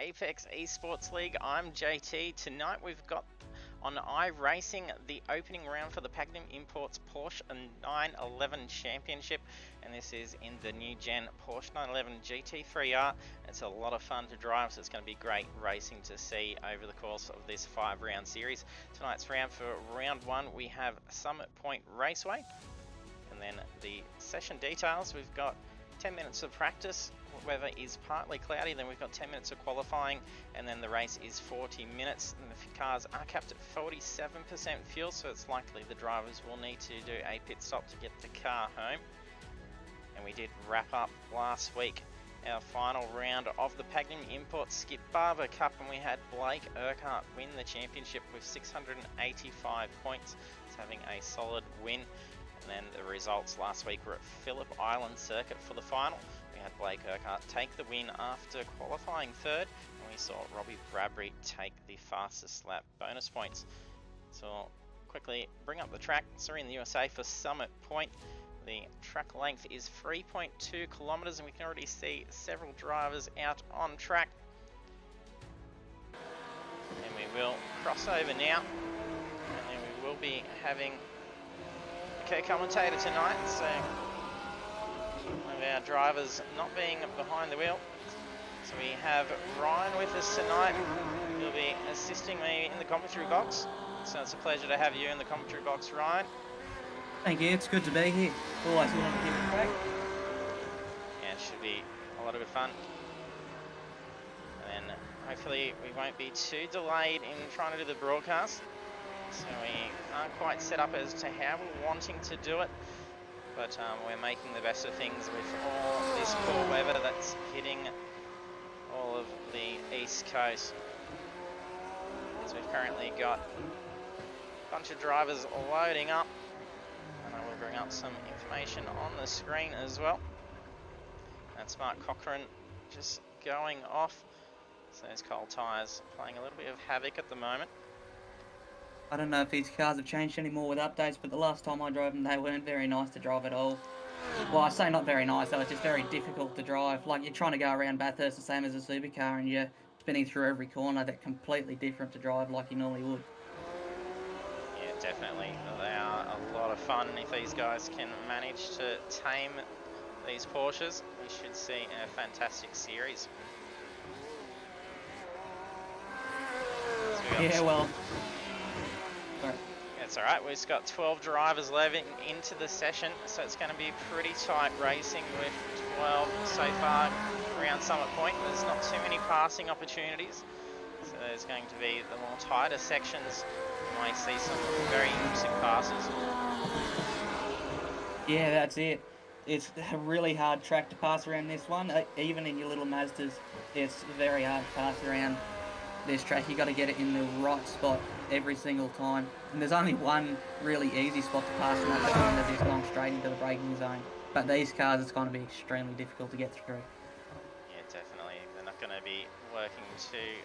Apex Esports League. I'm JT. Tonight we've got on iRacing the opening round for the Pagnian Imports Porsche 911 Championship, and this is in the new gen Porsche 911 GT3R. It's a lot of fun to drive, so it's going to be great racing to see over the course of this 5-round series. Tonight's round, for round 1, we have Summit Point Raceway, and then the session details. We've got 10 minutes of practice. Weather is partly cloudy, then we've got 10 minutes of qualifying, and then the race is 40 minutes. And the cars are capped at 47% fuel, so it's likely the drivers will need to do a pit stop to get the car home. And we did wrap up last week our final round of the Pagnian Imports Skip Barber Cup, and we had Blake Urquhart win the championship with 685 points. He's having a solid win. And then the results last week were at Phillip Island Circuit for the final. We had Blake Urquhart take the win after qualifying third, and we saw Robbie Bradbury take the fastest lap bonus points. So I'll quickly bring up the track. So we're in the USA for Summit Point. The track length is 3.2 kilometers, and we can already see several drivers out on track. And we will cross over now, and then we will be having co-commentator tonight, so one of our drivers not being behind the wheel. So we have Ryan with us tonight. He'll be assisting me in the commentary box, so it's a pleasure to have you in the commentary box, Ryan. Thank you, it's good to be here. Always wanted to give it a crack. Yeah, it should be a lot of good fun. And then hopefully we won't be too delayed in trying to do the broadcast. So we aren't quite set up as to how we're wanting to do it, but we're making the best of things with all this poor weather that's hitting all of the East Coast. So we've currently got a bunch of drivers loading up, and I will bring up some information on the screen as well. That's Mark Cochran just going off, so those cold tyres playing a little bit of havoc at the moment. I don't know if these cars have changed anymore with updates, but the last time I drove them, they weren't very nice to drive at all. Well, I say not very nice, they were just very difficult to drive. Like, you're trying to go around Bathurst the same as a supercar, and you're spinning through every corner. They're completely different to drive like you normally would. Yeah, definitely. They are a lot of fun. If these guys can manage to tame these Porsches, we should see a fantastic series. So yeah, well... That's alright, we've got 12 drivers leaving into the session, so it's going to be pretty tight racing with 12 so far around Summit Point. There's not too many passing opportunities, so there's going to be the more tighter sections. You might see some very interesting passes. Yeah, that's it. It's a really hard track to pass around this one. Even in your little Mazdas, it's very hard to pass around this track. You got to get it in the right spot every single time, and there's only one really easy spot to pass, and that's when there's this long straight into the braking zone. But these cars, it's going to be extremely difficult to get through. Yeah, definitely. They're not going to be working too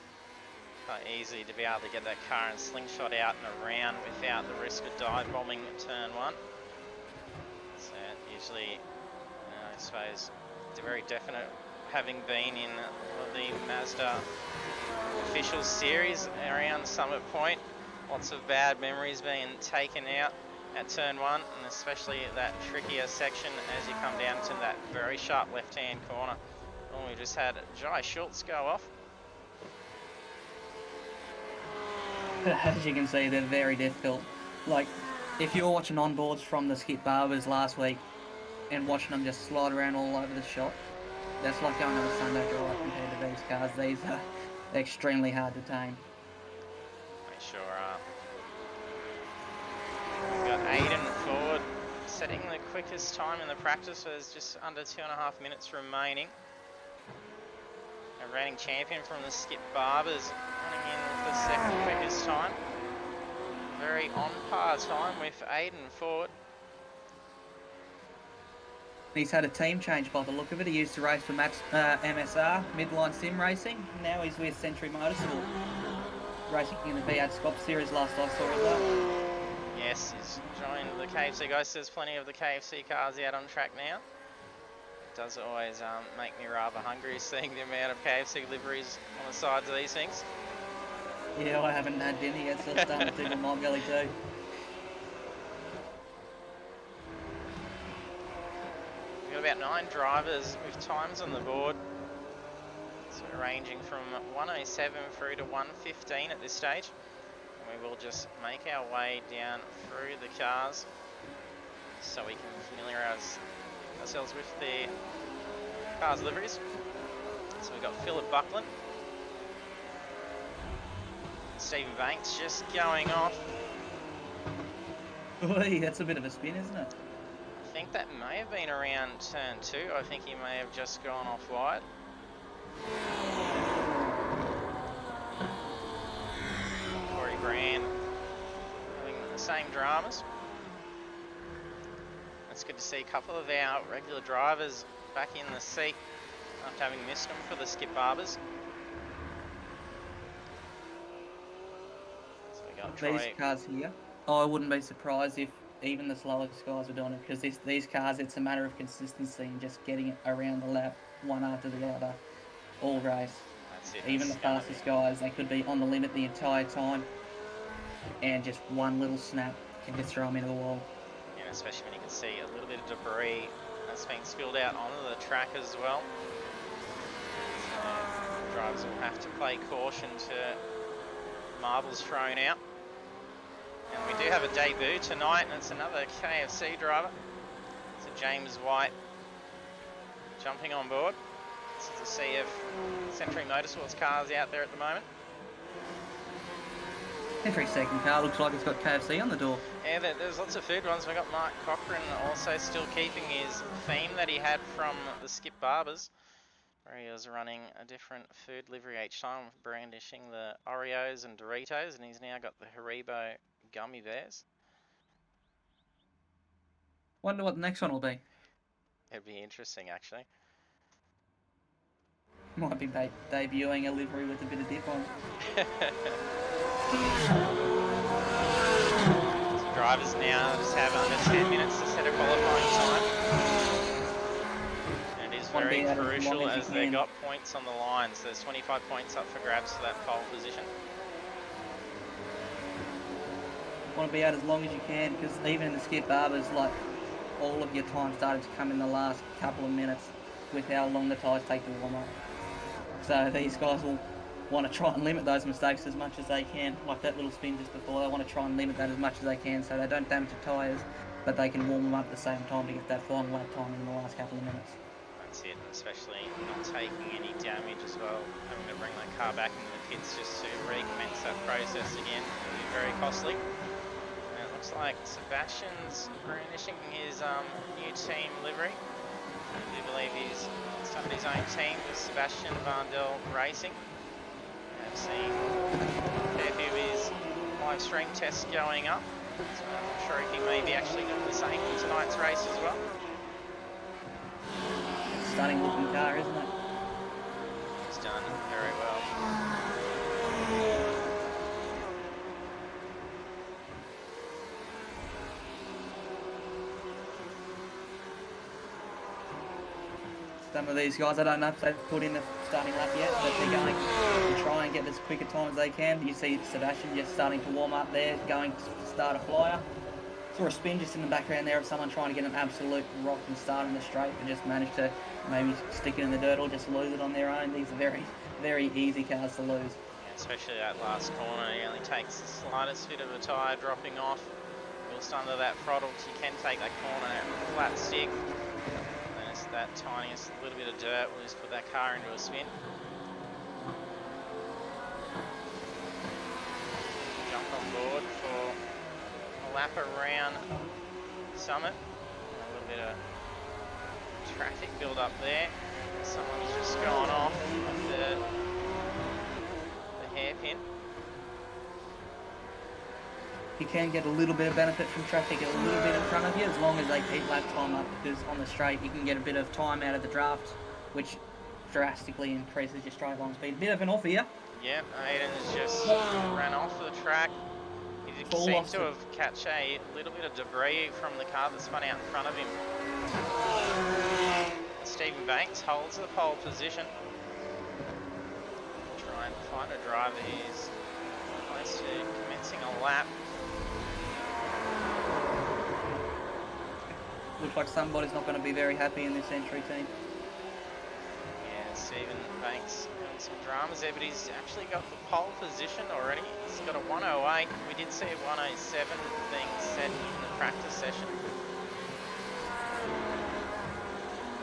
easy to be able to get that car and slingshot out and around without the risk of dive bombing turn 1. So usually, I suppose, it's very definite, having been in the Mazda official series around Summit Point. Lots of bad memories being taken out at turn 1, and especially that trickier section as you come down to that very sharp left-hand corner. Oh, we just had Jai Schultz go off. As you can see, they're very difficult. Like, if you're watching onboards from the Skip Barbers last week and watching them just slide around all over the shop, that's like going on a Sunday drive compared to these cars. These are extremely hard to tame. They sure are. We've got Aidan Ford setting the quickest time in the practice, so there's just under 2.5 minutes remaining. A reigning champion from the Skip Barbers running in the second quickest time. Very on par time with Aidan Ford. He's had a team change by the look of it. He used to race for MSR, Midline Sim Racing. Now he's with Century Motorsport, racing in the V8 Scop Series last I saw as well. Yes, he's joined the KFC guys. There's plenty of the KFC cars out on track now. does always make me rather hungry seeing the amount of KFC liveries on the sides of these things. Yeah, I haven't had dinner yet, so it's starting to tickle my belly too. We've got about 9 drivers with times on the board. So we're ranging from 107 through to 115 at this stage. And we will just make our way down through the cars so we can familiarise ourselves with the cars' liveries. So we've got Philip Buckland. Stephen Banks just going off. Boy, that's a bit of a spin, isn't it? I think that may have been around turn 2. I think he may have just gone off wide. Corey Brand having the same dramas. It's good to see a couple of our regular drivers back in the seat after having missed them for the Skip Barbers. So we got These Troy. cars here, I wouldn't be surprised if even the slowest guys were doing it, because these cars, it's a matter of consistency and just getting it around the lap, one after the other, all race. That's it. Even the fastest guys, they could be on the limit the entire time, and just one little snap can just throw them into the wall. And especially when you can see a little bit of debris that's been spilled out onto the track as well. So drivers will have to play caution to marbles thrown out. And we do have a debut tonight, and it's another KFC driver. So James White jumping on board. This is the CF Century Motorsports cars out there at the moment. Every second car looks like it's got KFC on the door. Yeah, there's lots of food ones. We've got Mark Cochran also still keeping his theme that he had from the Skip Barbers, where he was running a different food livery each time, brandishing the Oreos and Doritos, and he's now got the Haribo gummy bears. Wonder what the next one will be. It'd be interesting, actually. Might be debuting a livery with a bit of dip on. So drivers now just have under 10 minutes to set a qualifying time. And it is very crucial as they got points on the line. So there's 25 points up for grabs for that pole position. Want to be out as long as you can, because even in the Skip Barbers, like, all of your time started to come in the last couple of minutes with how long the tyres take to warm up. So these guys will want to try and limit those mistakes as much as they can, like that little spin just before. They want to try and limit that as much as they can so they don't damage the tyres, but they can warm them up at the same time to get that final lap time in the last couple of minutes. That's it, especially not taking any damage as well. Having to bring that car back into the pits just to recommence that process again will be very costly. And it looks like Sebastian's brandishing his new team livery. I do believe he's started his own team with Sebastian Vandel Racing. I've seen a fair few of his live stream tests going up, so I'm sure he may be actually doing the same for tonight's race as well. Stunning looking car, isn't it? It's done very well. Some of these guys, I don't know if they've put in the starting lap yet, but they're going to try and get as quick a time as they can. You see Sebastian just starting to warm up there, going to start a flyer. Saw a spin just in the background there of someone trying to get an absolute rocking start in the straight, and just managed to maybe stick it in the dirt or just lose it on their own. These are very, very easy cars to lose. Yeah, especially that last corner, it only takes the slightest bit of a tyre dropping off. Whilst under that throttle, you can take that corner flat stick. That tiniest little bit of dirt will just put that car into a spin. Jump on board for a lap around Summit. A little bit of traffic build up there. Someone's just gone off the hairpin. You can get a little bit of benefit from traffic a little bit in front of you as long as they keep lap time up, because on the straight you can get a bit of time out of the draft, which drastically increases your straight line speed. Bit of an off here. Yeah, Aidan's just ran off the track. He seems to have catch a little bit of debris from the car that spun out in front of him. Stephen Banks holds the pole position. Try and find a driver who's close to commencing a lap. Looks like somebody's not going to be very happy in this entry team. Yeah, Stephen Banks having some dramas there, but he's actually got the pole position already. He's got a 108. We did see a 107 being set in the practice session.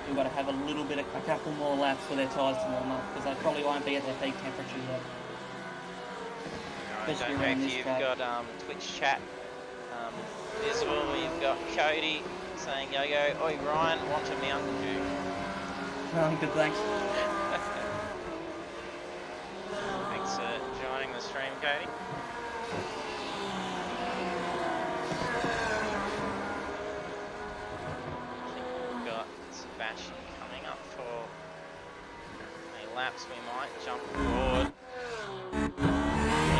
We've got to have a couple more laps for their tyres to warm up, because they probably won't be at their peak temperature yet. I don't know if you've got Twitch chat visible. You've got Cody saying, yo, oi Ryan, want a Mountain Dew. Good, thanks. Thanks for joining the stream, Cody. I think we've got Sebastian coming up for any laps. We might jump aboard.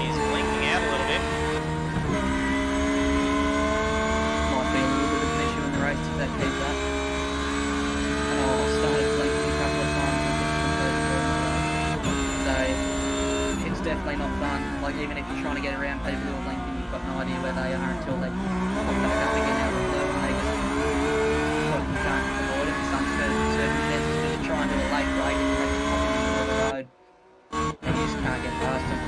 He's blinking out a little bit. Might be a little bit of an issue in the race if that keeps up. And I started blinking a couple of times and just completely ruined the race. So it's definitely not fun. Like, even if you're trying to get around people who are blinking, you've got no idea where they are until they pop back up again out of the blue, and they just, well, you can't avoid it in some circumstances, but you try and do a late break and they just pop in the middle of the road and you just can't get past them.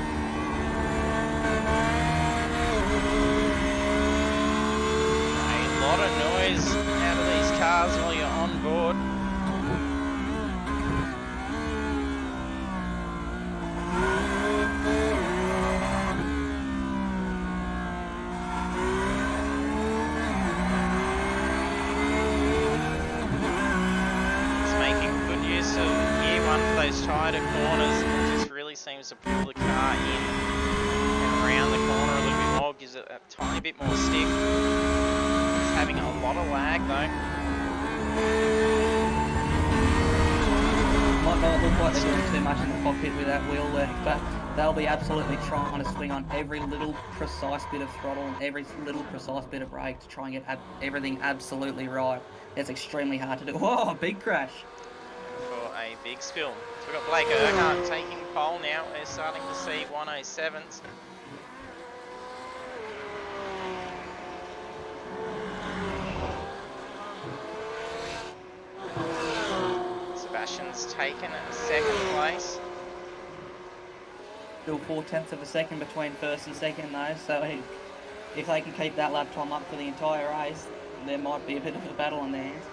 A lot of noise out of these cars while you're on board. It's making good use of gear one for those tighter corners. It just really seems to pull the car in and around the corner a little bit more, gives it a tiny bit more stick. It's having a lot of lag though. Might not look like they're doing too much in the cockpit with that wheel work, but they'll be absolutely trying to swing on every little precise bit of throttle and every little precise bit of brake to try and get everything absolutely right. It's extremely hard to do. Whoa, big crash. For a big spill. So we've got Blake Earhart taking pole now. We're starting to see 107s. Sebastian's taken second place. Still 4/10 of a second between first and second though, so if they can keep that lap time up for the entire race, there might be a bit of a battle on their hands.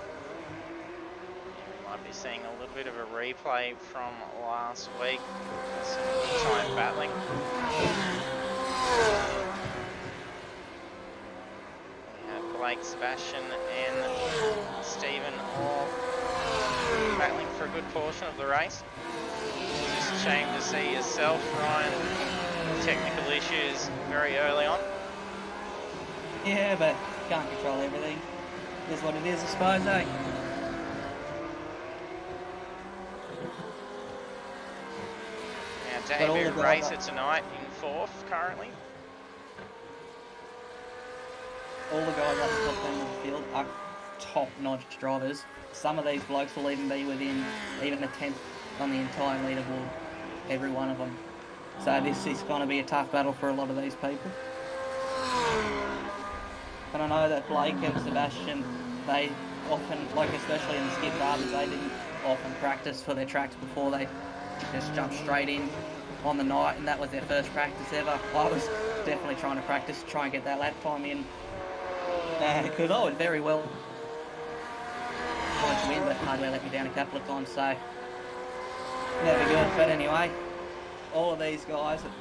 Might be seeing a little bit of a replay from last week. Some time battling. We have Blake, Sebastian and Stephen all battling for a good portion of the race. Just a shame to see yourself, Ryan, technical issues very early on. Yeah, but can't control everything. It is what it is, I suppose, eh? Now David Racer tonight in fourth currently. All the guys up the top end of the field are top-notch drivers. Some of these blokes will even be within even a tenth on the entire leaderboard, every one of them. So this is going to be a tough battle for a lot of these people. And I know that Blake and Sebastian, they often, like especially in the skip derbies, they didn't often practice for their tracks before. They just jumped straight in on the night, and that was their first practice ever. I was definitely trying to practice, try and get that lap time in, because I would very well want to win, but hardware let me down a couple of times, so never good. But anyway, all of these guys are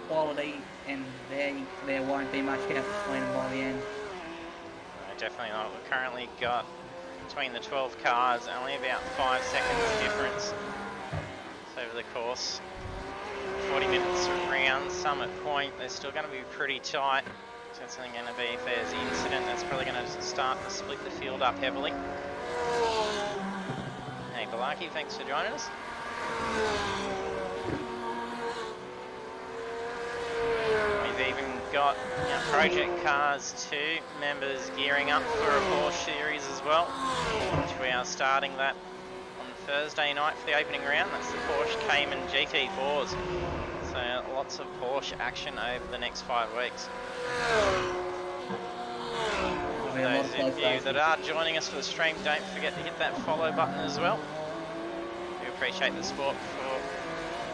quality, and there won't be much gap between them by the end. No, definitely not. We've currently got between the 12 cars only about 5 seconds difference over the course. 40 minutes around Summit Point. They're still going to be pretty tight. So it's only going to be, if there's an incident, that's probably going to start to split the field up heavily. Hey Balaki, thanks for joining us. We've even got Project Cars 2 members gearing up for a Porsche series as well, which we are starting that on Thursday night for the opening round. That's the Porsche Cayman GT4s. So lots of Porsche action over the next 5 weeks. For those of you that are joining us for the stream, don't forget to hit that follow button as well. We appreciate the support for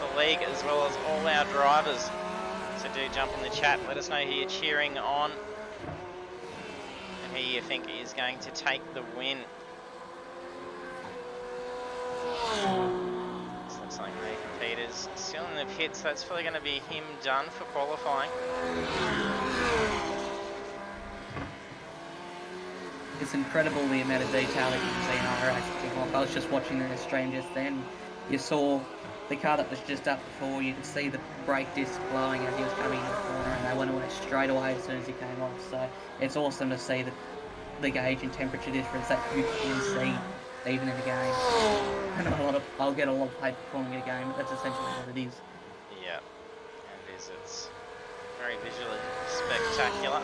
the league as well as all our drivers. So do jump in the chat, let us know who you're cheering on and who you think is going to take the win. This looks like Nathan Peters still in the pits. That's probably going to be him done for qualifying. It's incredible the amount of detail that you can see in iRacing. I was just watching the stream just then. You saw the car that was just up before. You could see the brake disc blowing as he was coming into the corner, and they went away straight away as soon as he came off. So it's awesome to see the gauge and temperature difference that you can see even in the game. And I'll get a lot of hate for calling it a game, but that's essentially what it is. Yeah, it is. It's very visually spectacular.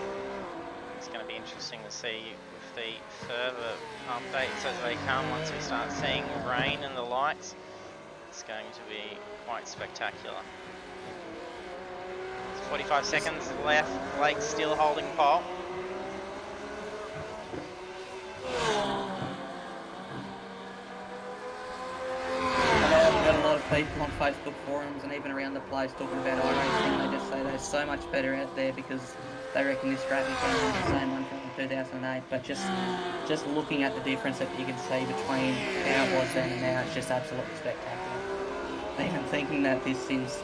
It's going to be interesting to see with the further updates as they come. Once we start seeing rain and the lights, it's going to be quite spectacular. 45 seconds left. Blake still holding pole. I've got a lot of people on Facebook forums and even around the place talking about iRacing. They just say they're so much better out there because they reckon this graphic engine is the same one from 2008. But just looking at the difference that you can see between how it was then and now, it's just absolutely spectacular. Even thinking that this is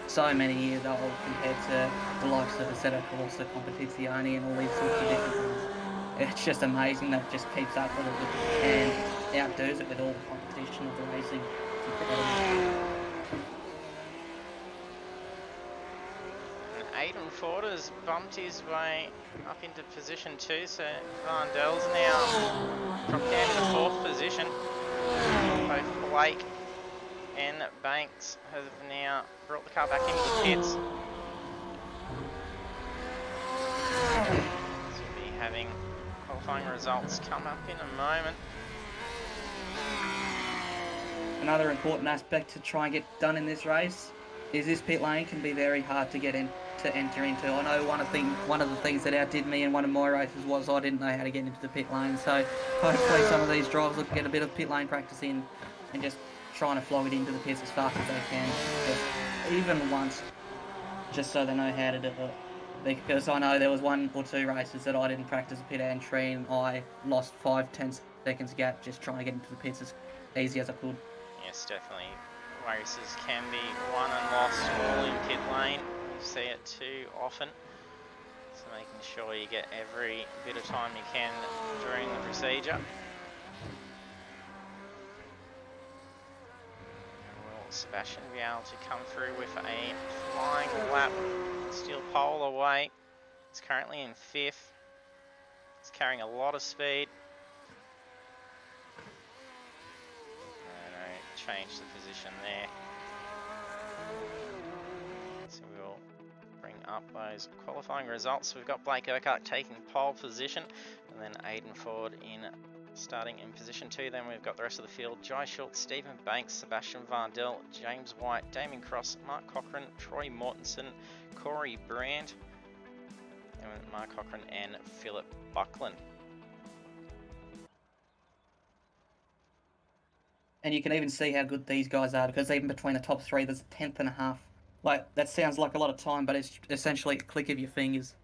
so many years old compared to the likes of the Assetto Corsa Competizione and all these sorts of different things. It's just amazing that it just keeps up with it and outdoes it with all the competition of the racing. It's incredible. And Aidan Ford has bumped his way up into position 2, so Vandel's now dropped down to the 4th position. Both Blake and Banks have now brought the car back into the pits. So we'll be having qualifying results come up in a moment. Another important aspect to try and get done in this race is this pit lane can be very hard to get in to enter into. I know one of the things that outdid me in one of my races was I didn't know how to get into the pit lane. So hopefully some of these drivers will get a bit of pit lane practice in and just trying to flog it into the pits as fast as they can, just even once, just so they know how to do it. Because I know there was 1 or 2 races that I didn't practice a pit entry and I lost 5-10 seconds gap just trying to get into the pits as easy as I could. Yes, definitely. Races can be won and lost all in pit lane. You see it too often. So making sure you get every bit of time you can during the procedure. Sebastian be able to come through with a flying lap, steal pole away. It's currently in 5th. It's carrying a lot of speed. Change the position there. So we'll bring up those qualifying results. We've got Blake Urquhart taking pole position, and then Aidan Ford starting in position 2. Then we've got the rest of the field: Jai Schultz, Stephen Banks, Sebastian Vandel, James White, Damien Cross, Mark Cochran, Troy Mortensen, Corey Brandt, and Mark Cochran and Philip Buckland. And you can even see how good these guys are, because even between the top 3 there's a 10th and a half. Like, that sounds like a lot of time, but it's essentially a click of your fingers.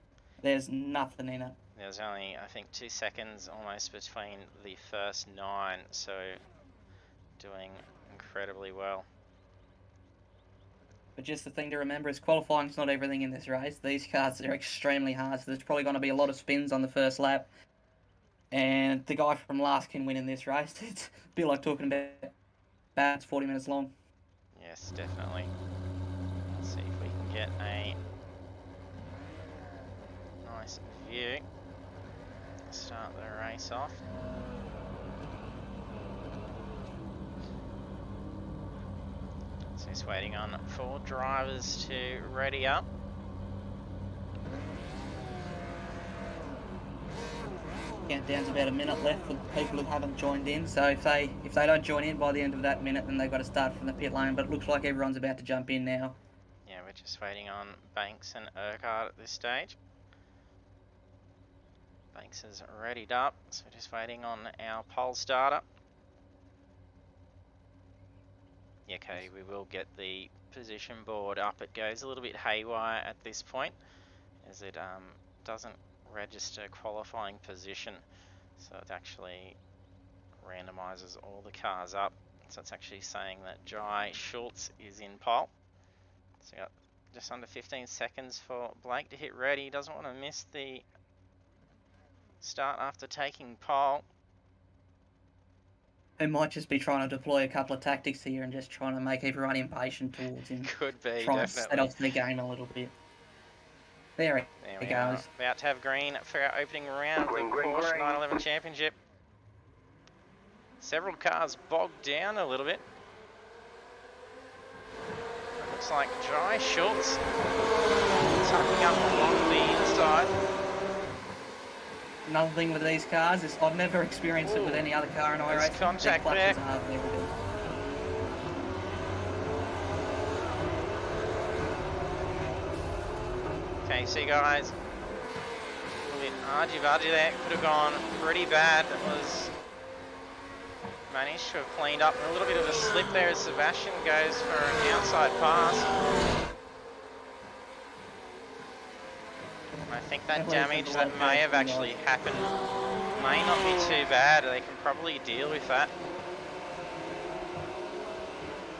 There's nothing in it. There's only, I think, 2 seconds almost between the first 9, so doing incredibly well. But just the thing to remember is qualifying's not everything in this race. These cars are extremely hard, so there's probably going to be a lot of spins on the first lap. And the guy from last can win in this race. It's a bit like talking about it's 40 minutes long. Yes, definitely. Let's see if we can get a nice view. Start the race off. So he's waiting on 4 drivers to ready up. Countdown's about a minute left for people who haven't joined in. So if they don't join in by the end of that minute, then they've got to start from the pit lane. But it looks like everyone's about to jump in now. Yeah, we're just waiting on Banks and Urquhart at this stage. Banks is readied up, so we're just waiting on our pole starter. Yeah, Cody, we will get the position board up. It goes a little bit haywire at this point, as it doesn't register qualifying position, so it actually randomizes all the cars up. So it's actually saying that Jai Schultz is in pole. So we got just under 15 seconds for Blake to hit ready. He doesn't want to miss the start after taking pole. He might just be trying to deploy a couple of tactics here and just trying to make everyone impatient towards him. Could be, trying definitely. To set off the game a little bit. There he goes. About to have green for our opening round of the Porsche 911 Championship. Several cars bogged down a little bit. Looks like Jai Schultz tucking up along the inside. Another thing with these cars is I've never experienced it with any other car in iRacing. Contact there. Okay, see guys, a little bit argy-bargy there, could have gone pretty bad. That was managed to have cleaned up, and a little bit of a slip there as Sebastian goes for an outside pass. I think that damage that may have actually happened may not be too bad. They can probably deal with that.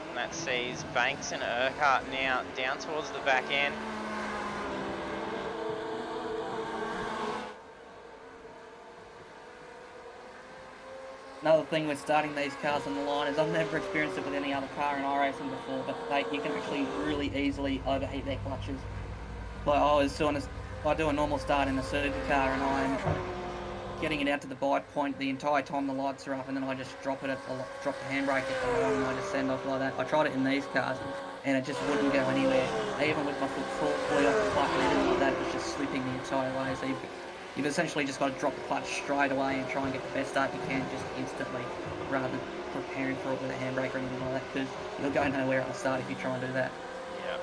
And that sees Banks and Urquhart now down towards the back end. Another thing with starting these cars on the line is I've never experienced it with any other car in iRacing before, but you can actually really easily overheat their clutches. Like I do a normal start in a supercar and I'm getting it out to the bite point the entire time the lights are up, and then I just drop the handbrake at the bottom and I just send off like that. I tried it in these cars and it just wouldn't go anywhere. Even with my foot fully off the clutch and everything like that, it was just slipping the entire way. So you've essentially just got to drop the clutch straight away and try and get the best start you can just instantly, rather than preparing for it with a handbrake or anything like that, because you'll go nowhere at the start if you try and do that. Yeah.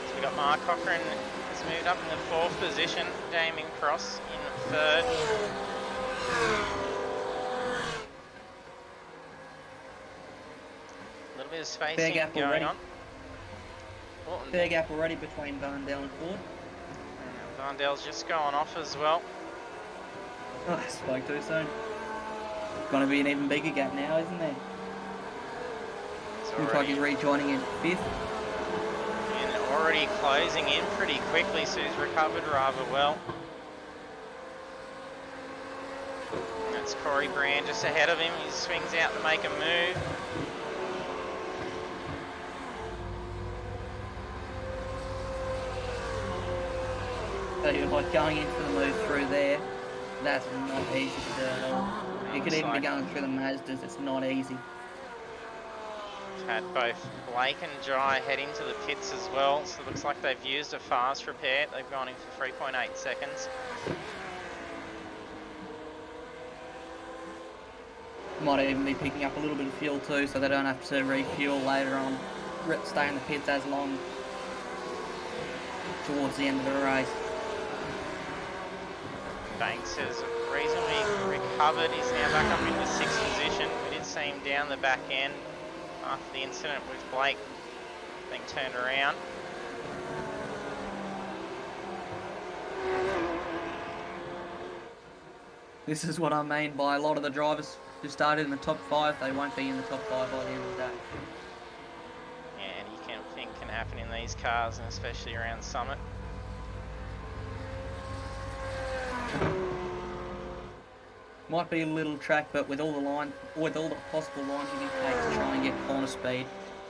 So we got Mark Cochran has moved up in the 4th position, Damien Cross in 3rd. A little bit of spacing going on. Fair gap already between Varndale and Ford. Varndale's just going off as well. Oh, I spoke too soon. Going to be an even bigger gap now, isn't there? Looks like he's rejoining in 5th. And already closing in pretty quickly, so he's recovered rather well. And that's Corey Brand just ahead of him. He swings out to make a move. Like going in for the move through there, that's not easy to do at all. You could even be going through the Mazdas, it's not easy. We've had both Blake and Jai head into the pits as well, so it looks like they've used a fast repair. They've gone in for 3.8 seconds. Might even be picking up a little bit of fuel too, so they don't have to refuel later on, stay in the pits as long towards the end of the race. Banks has reasonably recovered. He's now back up in the 6th position. We did see him down the back end after the incident with Blake being turned around. This is what I mean by a lot of the drivers who started in the top 5, they won't be in the top 5 by the end of the day. Yeah, anything can happen in these cars, and especially around Summit. Might be a little track, but with all the possible lines you can take to try and get corner speed,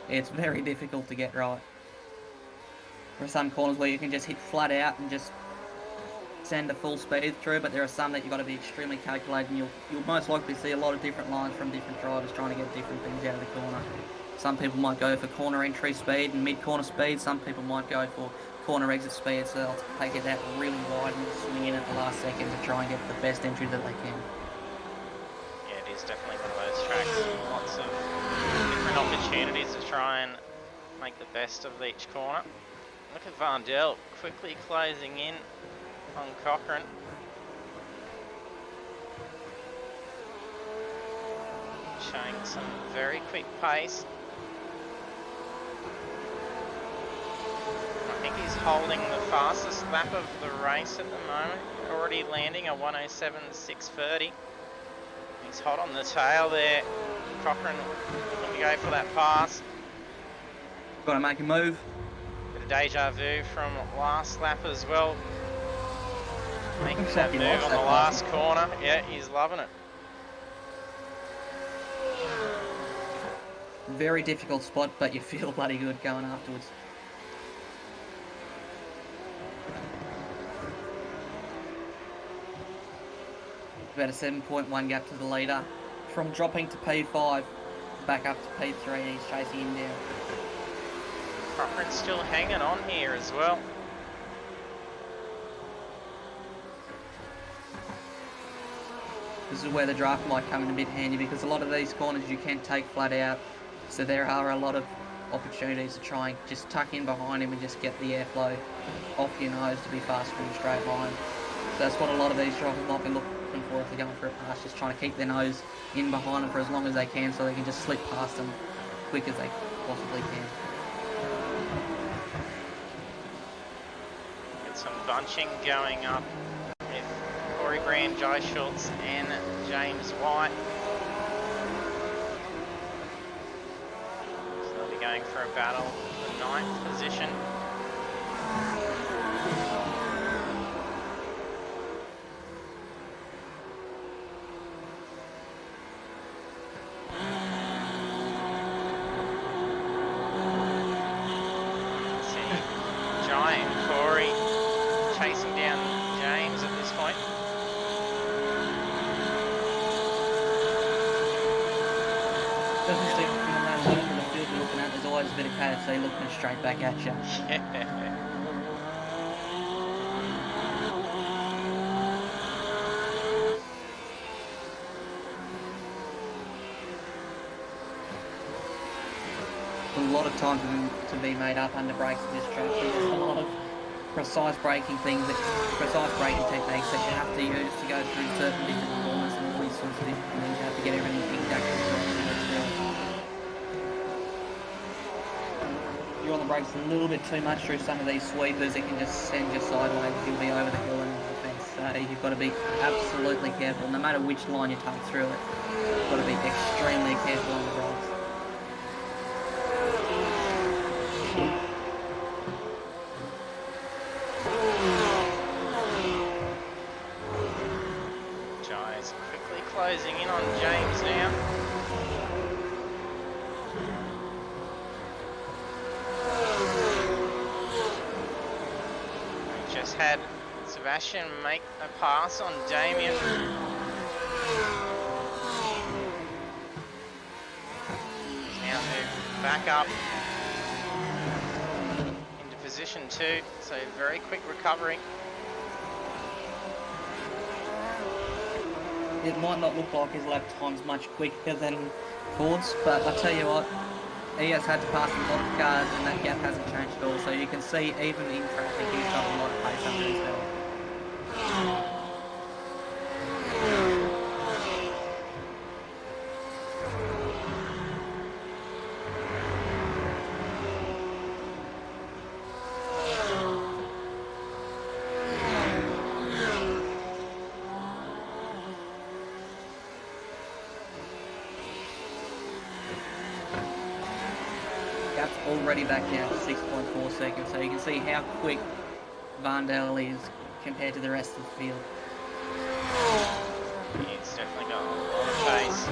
it's very difficult to get right. There are some corners where you can just hit flat out and just send a full speed through, but there are some that you've got to be extremely calculated, and you'll most likely see a lot of different lines from different drivers trying to get different things out of the corner. Some people might go for corner entry speed and mid-corner speed, some people might go for corner exit speed, so they'll take it out really wide and swing in at the last second to try and get the best entry that they can. Yeah, it is definitely one of those tracks. Lots of different opportunities to try and make the best of each corner. Look at Vardell quickly closing in on Cochrane. Showing some very quick pace. I think he's holding the fastest lap of the race at the moment. Already landing a 1:07.630. He's hot on the tail there. Cochrane looking to go for that pass. Got to make a move. Bit of deja vu from last lap as well. Making that he move on the last corner. Yeah, he's loving it. Very difficult spot, but you feel bloody good going afterwards. About a 7.1 gap to the leader. From dropping to P5, back up to P3, and he's chasing him down. Cochrane's still hanging on here as well. This is where the draft might come in a bit handy, because a lot of these corners you can take flat out. So there are a lot of opportunities to try and just tuck in behind him and just get the airflow off your nose to be faster in a straight line. So that's what a lot of these drivers might be looking for if they're going for a pass, just trying to keep their nose in behind them for as long as they can so they can just slip past them as quick as they possibly can. Get some bunching going up with Corey Brand, Jai Schultz and James White. So they'll be going for a battle for the 9th position. Bit of KFC looking straight back at you. A lot of time to be made up under brakes in this track. There's a lot of precise braking techniques that you have to use to go through certain different corners and all these sorts of different things. You have to get everything exactly correct. You're on the brakes a little bit too much through some of these sweepers, it can just send you sideways. You'll be over the hill and the fence. So you've got to be absolutely careful. No matter which line you take through it, you've got to be extremely careful on the brakes. Jai's quickly closing in on James now. Had Sebastian make a pass on Damien. Now move back up into position 2, so very quick recovery. It might not look like his lap time's much quicker than Ford's, but I tell you what, he has had to pass a lot of cars and that gap hasn't changed at all. So you can see even in traffic he's got a lot of pace under his belt. Gap's already back down to 6.4 seconds, so you can see how quick Vardell is compared to the rest of the field. He's definitely got a lot of pace.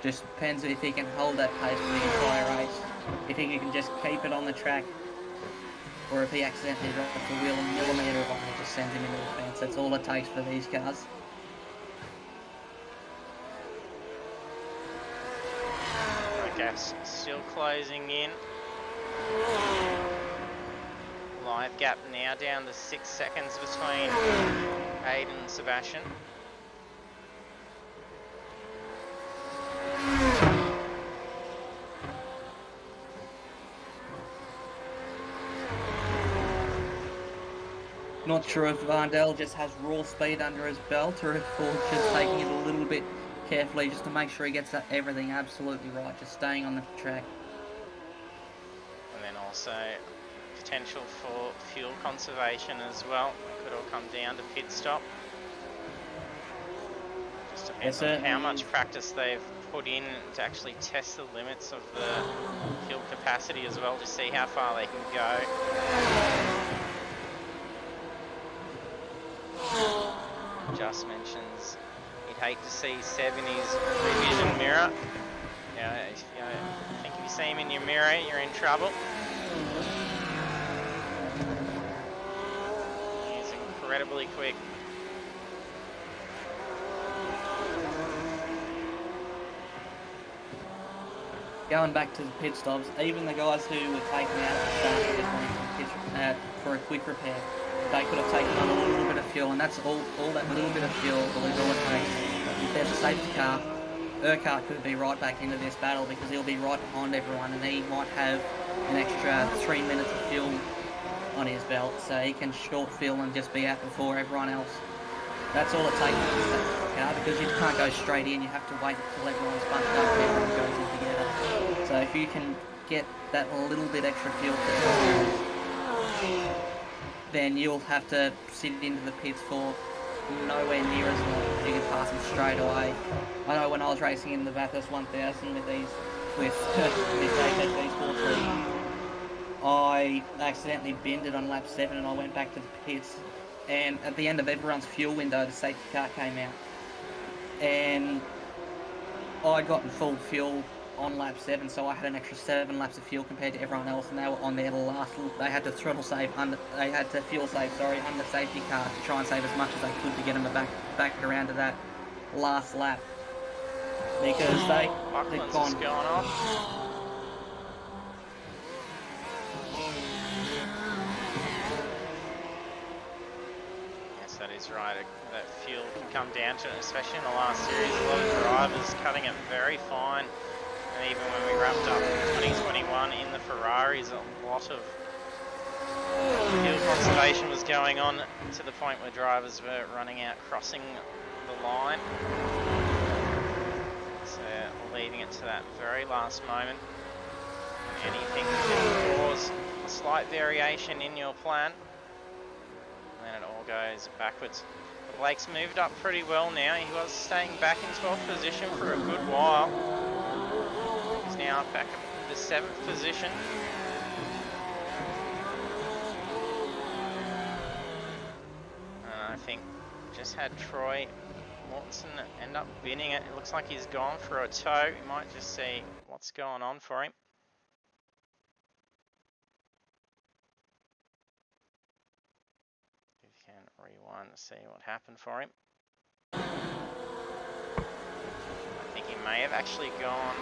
Just depends if he can hold that pace for the entire race. If he can just keep it on the track, or if he accidentally drops the wheel a millimetre off and it just sends him into the fence. That's all it takes for these cars. Gas still closing in. Live gap now down to 6 seconds between Aidan and Sebastian. Not sure if Vandel just has raw speed under his belt or if Ford's just taking it a little bit carefully just to make sure he gets everything absolutely right, just staying on the track. And then also potential for fuel conservation as well. Could all come down to pit stop. Just depends on how much practice they've put in to actually test the limits of the fuel capacity as well, to see how far they can go. Just mentions he'd hate to see Seb in his revision mirror. I think if you see him in your mirror, you're in trouble. He's incredibly quick. Going back to the pit stops, even the guys who were taken out at the start of the point for a quick repair, they could have taken on a little bit of fuel, and that's all that little bit of fuel is all it takes. If there's a safety car, Urquhart could be right back into this battle because he'll be right behind everyone, and he might have an extra 3 minutes of fuel on his belt, so he can short fuel and just be out before everyone else. That's all it takes with the safety car, because you can't go straight in, you have to wait until everyone's bunched up and everyone goes in together. So if you can get that little bit extra fuel, then you'll have to sit into the pits for nowhere near as long. You can pass them straight away. I know when I was racing in the Bathurst 1000 with AKT Sports League, I accidentally binned it on lap 7 and I went back to the pits, and at the end of everyone's fuel window the safety car came out, and I'd gotten full fuel on lap 7, so I had an extra 7 laps of fuel compared to everyone else, and they were on their last. They had to fuel save under the safety car to try and save as much as they could to get them back around to that last lap, because they'd gone. Going off. Yes, that is right. That fuel can come down to it, especially in the last series. A lot of drivers cutting it very fine. And even when we wrapped up 2021 in the Ferraris, a lot of fuel conservation was going on, to the point where drivers were running out, crossing the line. So leading it to that very last moment. Anything can cause a slight variation in your plan, and then it all goes backwards. But Blake's moved up pretty well now. He was staying back in 12th position for a good while. He's now back up to the 7th position. And I think just had Troy Mortensen end up binning it. It looks like he's gone for a tow. We might just see what's going on for him. If you can rewind to see what happened for him. I think he may have actually gone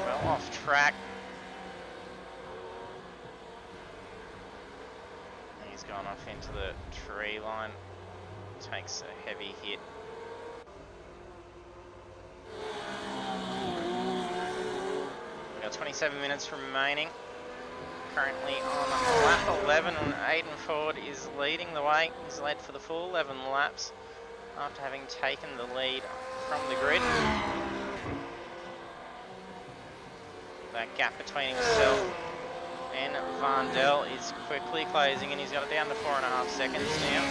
well off track. He's gone off into the tree line. Takes a heavy hit. We've got 27 minutes remaining. Currently on lap 11, and Aidan Ford is leading the way. He's led for the full 11 laps after having taken the lead from the grid. That gap between himself and Vandel is quickly closing, and he's got it down to 4.5 seconds now.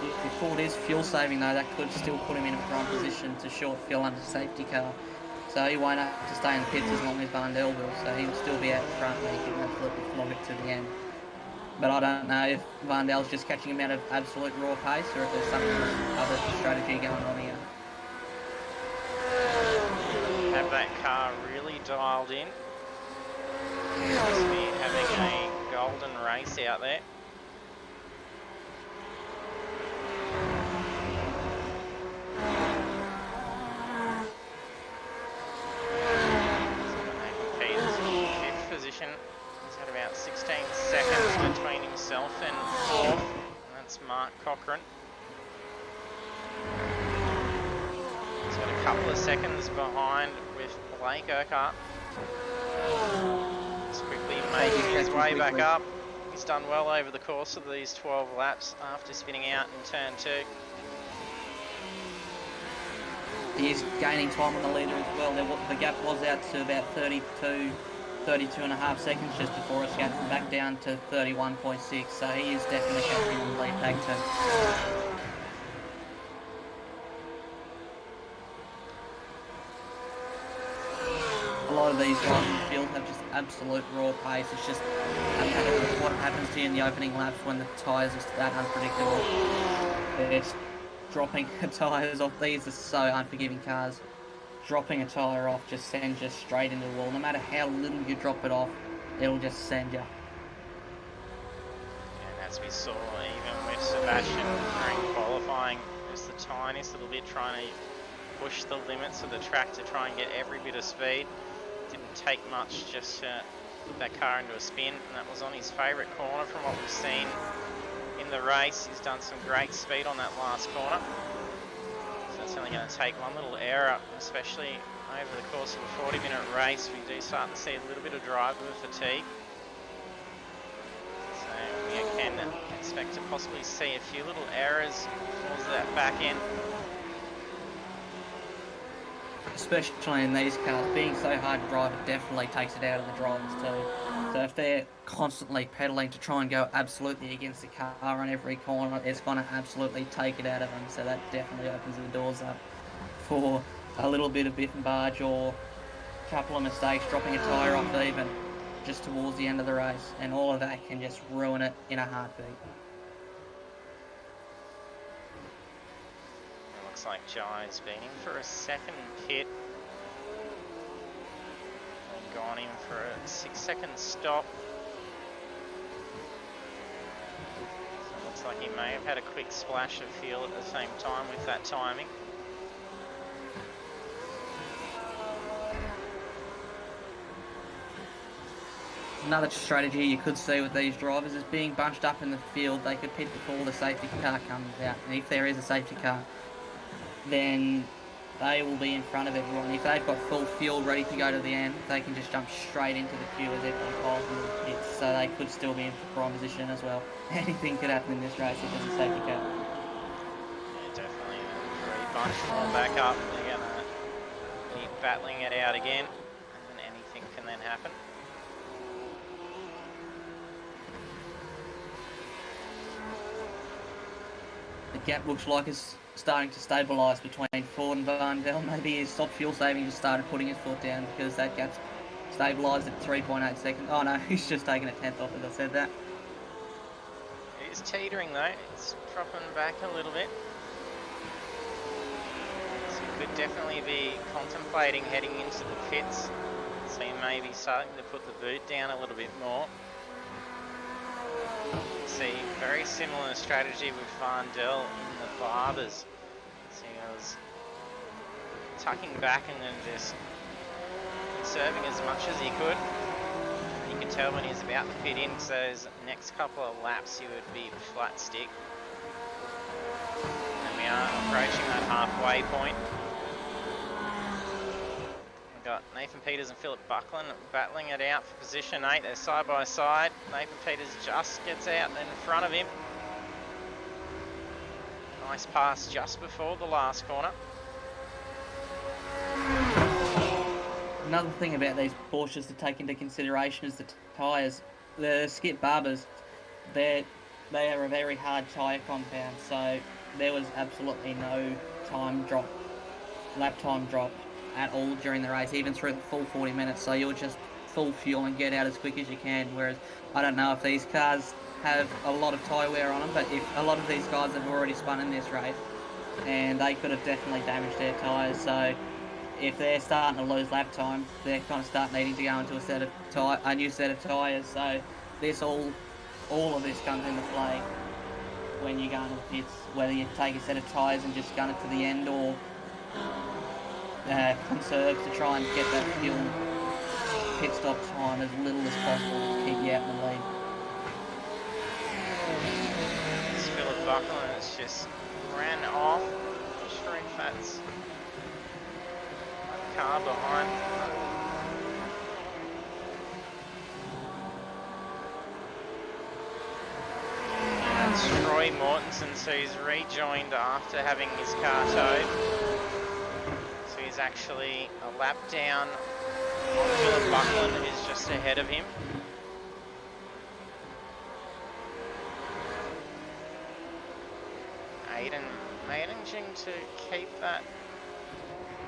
If Ford is fuel saving though, that could still put him in a prime position to short fuel under safety car. So he won't have to stay in the pits as long as Vandel will, so he'll still be out front and he can absolutely flog it to the end. But I don't know if Vandel's just catching him out of absolute raw pace or if there's some other strategy going on here. Have that car really dialed in. Seems to be having a golden race out there. couple of seconds behind with Blake Urquhart. Just quickly making his way back up. He's done well over the course of these 12 laps after spinning out in turn 2. He's gaining time on the leader as well. The gap was out to about 32 and a half seconds just before it's getting back down to 31.6, so he is definitely catching on the lead back too. A lot of these guys in the field have just absolute raw pace. It's just what happens to you in the opening laps when the tyres are that unpredictable. It's dropping tyres off. These are so unforgiving cars. Dropping a tyre off just sends you straight into the wall. No matter how little you drop it off, it'll just send you. And as we saw even with Sebastian during qualifying, just the tiniest little bit trying to push the limits of the track to try and get every bit of speed. Didn't take much just to put that car into a spin, and that was on his favourite corner from what we've seen in the race. He's done some great speed on that last corner. So it's only going to take one little error, especially over the course of a 40-minute race. We do start to see a little bit of driver fatigue. So we can expect to possibly see a few little errors towards that back end. Especially in these cars, being so hard to drive, it definitely takes it out of the drivers too. So if they're constantly pedaling to try and go absolutely against the car on every corner, it's going to absolutely take it out of them. So that definitely opens the doors up for a little bit of biff and barge or a couple of mistakes, dropping a tyre off even just towards the end of the race, and all of that can just ruin it in a heartbeat. Looks like Jai's been in for a second pit and gone in for a 6-second stop. So it looks like he may have had a quick splash of fuel at the same time with that timing. Another strategy you could see with these drivers is being bunched up in the field. They could pit before the safety car comes out, and if there is a safety car, then they will be in front of everyone. If they've got full fuel ready to go to the end, they can just jump straight into the queue as everyone piles into the pits, so they could still be in prime position as well. Anything could happen in this race if there's a safety car. Yeah, definitely. Three bunch more back up. They're going to keep battling it out again, and anything can then happen. The gap looks like it's starting to stabilise between Ford and Varndell. Maybe his stop fuel saving just started putting his foot down because that gap's stabilised at 3.8 seconds. Oh no, he's just taken a tenth off as I said that. He's teetering though, it's dropping back a little bit. So he could definitely be contemplating heading into the pits. So he may be starting to put the boot down a little bit more. See, very similar strategy with Varndell in the Barbers. So he was tucking back and then just conserving as much as he could. You can tell when he's about to pit in, so those next couple of laps he would be flat stick. And we are approaching that halfway point. Got Nathan Peters and Philip Buckland battling it out for position 8. They're side by side. Nathan Peters just gets out in front of him. Nice pass just before the last corner. Another thing about these Porsches to take into consideration is the tyres. The Skip Barbers, they are a very hard tyre compound, so there was absolutely no lap time drop at all during the race, even through the full 40 minutes, so you'll just full fuel and get out as quick as you can, whereas I don't know if these cars have a lot of tyre wear on them, but if a lot of these guys have already spun in this race, and they could have definitely damaged their tyres, so if they're starting to lose lap time, they're kind of start needing to go into a new set of tyres, so this all of this comes into play when you go into the pits, whether you take a set of tyres and just gun it to the end, or conserve to try and get that fuel pit stop time as little as possible to keep you out in the lead. This Philip Buckland has just ran off. Not sure if that's car behind. That's Troy Mortensen, so he's rejoined after having his car towed. So he's actually a lap down. Philip Buckland is just ahead of him. Aidan managing to keep that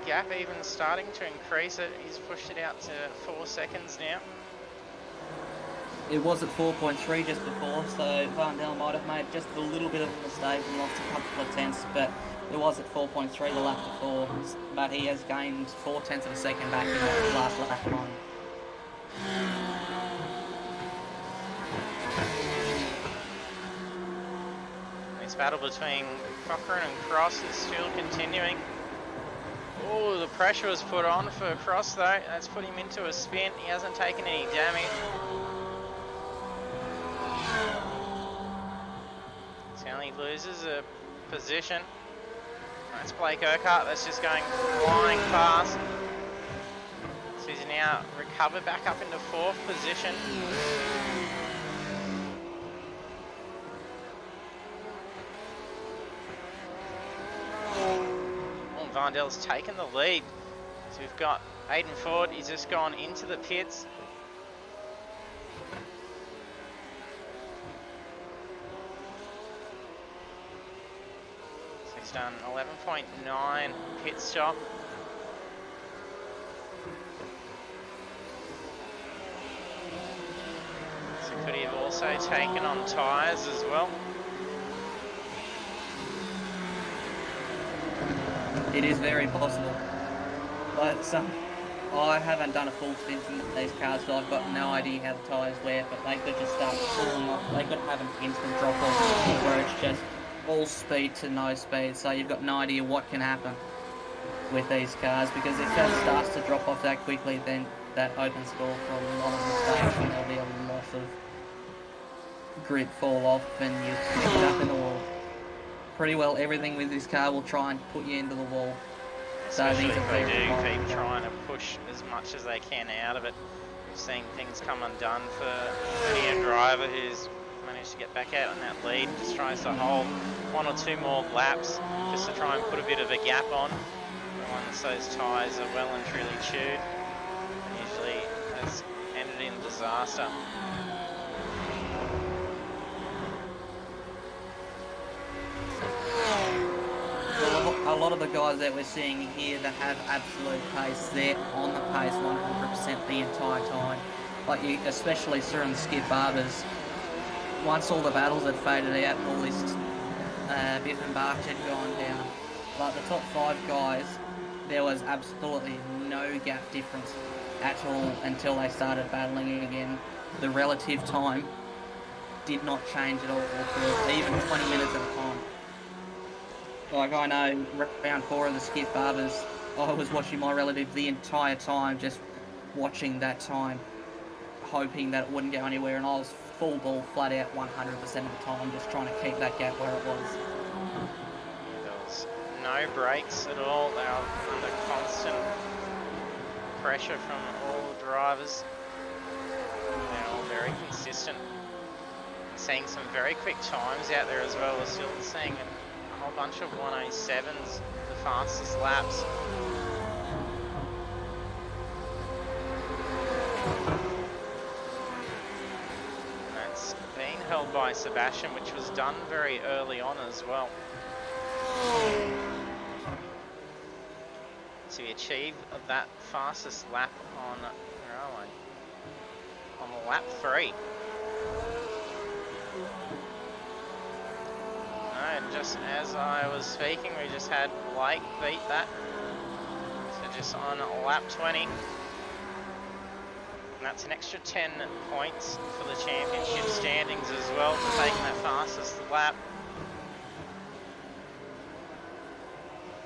gap, even starting to increase it. He's pushed it out to 4 seconds now. It was at 4.3 just before, so Varndell might have made just a little bit of a mistake and lost a couple of tenths, but it was at 4.3 the lap before, but he has gained 4 tenths of a second back in the last lap alone. This battle between Cochrane and Cross is still continuing. Oh, the pressure was put on for Cross though. That's put him into a spin. He hasn't taken any damage. So he loses a position. That's Blake Urquhart that's just going flying past. So he's now recovered back up into 4th position. Varndell's taken the lead. So we've got Aidan Ford, he's just gone into the pits. So he's done 11.9 pit stop. So could he have also taken on tyres as well? It is very possible, but I haven't done a full stint in these cars, so I've got no idea how the tyres wear, but they could just start falling off. They could have an instant drop off where it's just all speed to no speed, so you've got no idea what can happen with these cars, because if that starts to drop off that quickly, then that opens the door for a lot of mistakes, and there'll be a lot of grip fall off and you stick it up in the wall. Pretty well everything with this car will try and put you into the wall. Especially if they do keep trying to push as much as they can out of it. We've seen things come undone for Pagnian driver who's managed to get back out on that lead, just tries to hold 1 or 2 more laps just to try and put a bit of a gap on. Once those tyres are well and truly chewed, and usually has ended in disaster. A lot of the guys that we're seeing here that have absolute pace, they're on the pace 100% the entire time. Like you especially saw in the Skip Barbers, once all the battles had faded out, all this Biff and Barch had gone down. Like the top 5 guys, there was absolutely no gap difference at all until they started battling again. The relative time did not change at all for even 20 minutes at a time. Like I know, round 4 of the Skip Barbers, I was watching my relative the entire time, just watching that time, hoping that it wouldn't go anywhere, and I was full ball, flat out 100% of the time, just trying to keep that gap where it was. There was no brakes at all. They were under constant pressure from all the drivers. They're all very consistent. Seeing some very quick times out there as well. We're still seeing a whole bunch of 107s, the fastest laps. And that's being held by Sebastian, which was done very early on as well. So he achieved that fastest lap on, where are we? On lap 3. And just as I was speaking, we just had Blake beat that. So just on lap 20. And that's an extra 10 points for the championship standings as well, for taking that fastest lap.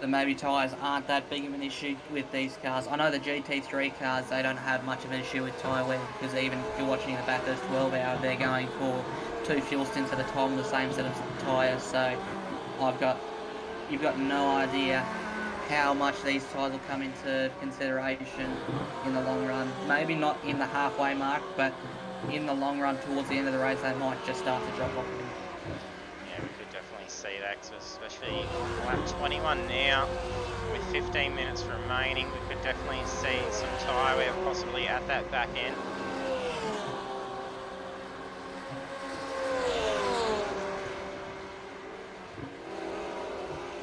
The maybe tyres aren't that big of an issue with these cars. I know the GT3 cars, they don't have much of an issue with tyre wear, because even if you're watching the Bathurst 12 hour, they're going for 2 fuel stints at a time, the same set of tyres. So you've got no idea how much these tyres will come into consideration in the long run. Maybe not in the halfway mark, but in the long run towards the end of the race, they might just start to drop off a bit. Yeah, we could definitely see that, especially on lap 21 now, with 15 minutes remaining, we could definitely see some tyre wear possibly at that back end.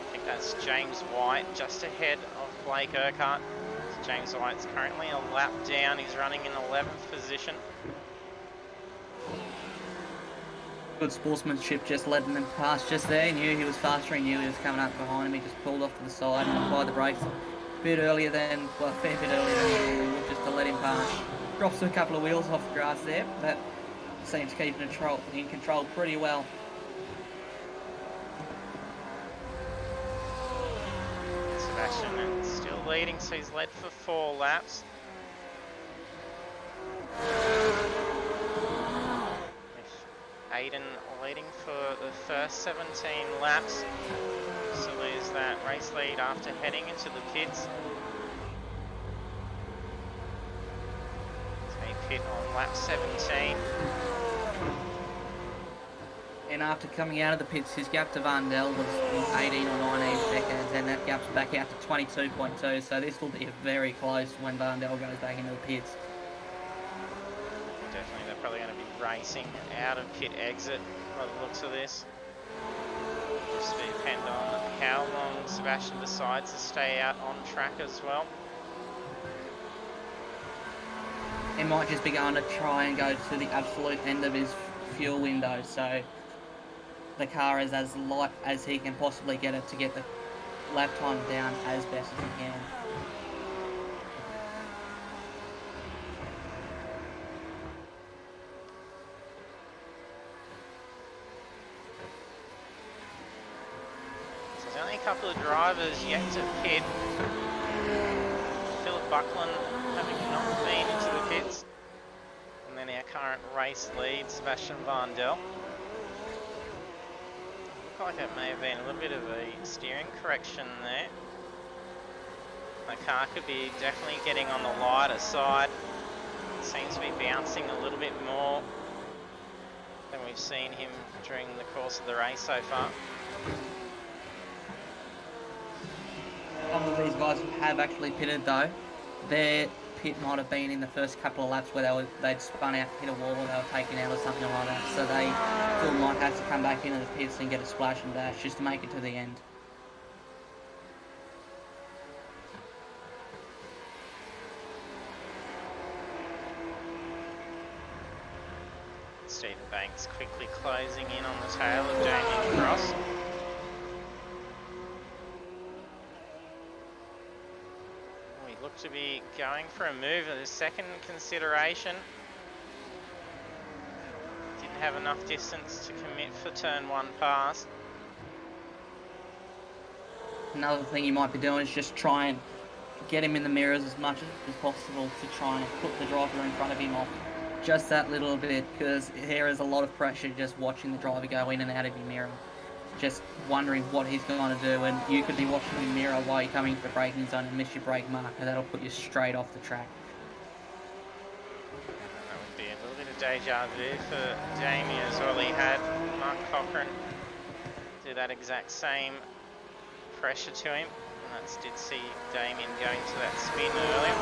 I think that's James White just ahead of Blake Urquhart. James White's currently a lap down, he's running in 11th position. Good sportsmanship, just letting them pass just there. He knew he was faster, he knew he was coming up behind him. He just pulled off to the side and applied the brakes a bit earlier than, well, a fair bit earlier than normal, just to let him pass. Drops a couple of wheels off the grass there, but seems to keep in control pretty well. Sebastian still leading, so he's led for 4 laps. Aidan leading for the first 17 laps. So lose that race lead after heading into the pits. So he pit on lap 17. And after coming out of the pits, his gap to Vandel was 18 or 19 seconds, and that gap's back out to 22.2. So this will be very close when Vandel goes back into the pits. Definitely, they're probably going to be racing out of pit exit by the looks of this. Just depend on how long Sebastian decides to stay out on track as well. He might just be going to try and go to the absolute end of his fuel window, so the car is as light as he can possibly get it to get the lap time down as best as he can. There's only a couple of drivers yet to pit. Philip Buckland having not been into the pits. And then our current race lead, Sebastian Vandel. Looked like it may have been a little bit of a steering correction there. The car could be definitely getting on the lighter side. It seems to be bouncing a little bit more than we've seen him during the course of the race so far. Some of these guys have actually pitted though. Their pit might have been in the first couple of laps where they'd spun out, hit a wall, or they were taken out or something like that. So they still might have to come back into the pits and get a splash and dash just to make it to the end. Stephen Banks quickly closing in on the tail of Damien Cross. We look to be going for a move at the second consideration. Didn't have enough distance to commit for turn 1 pass. Another thing you might be doing is just try and get him in the mirrors as much as possible to try and put the driver in front of him off just that little bit, because there is a lot of pressure just watching the driver go in and out of your mirror, just wondering what he's going to do, and you could be watching the mirror while you're coming into the braking zone and miss your brake marker. That'll put you straight off the track. That would be a little bit of deja vu for Damien as well. He had Mark Cochran do that exact same pressure to him, and that did see Damien going to that spin earlier.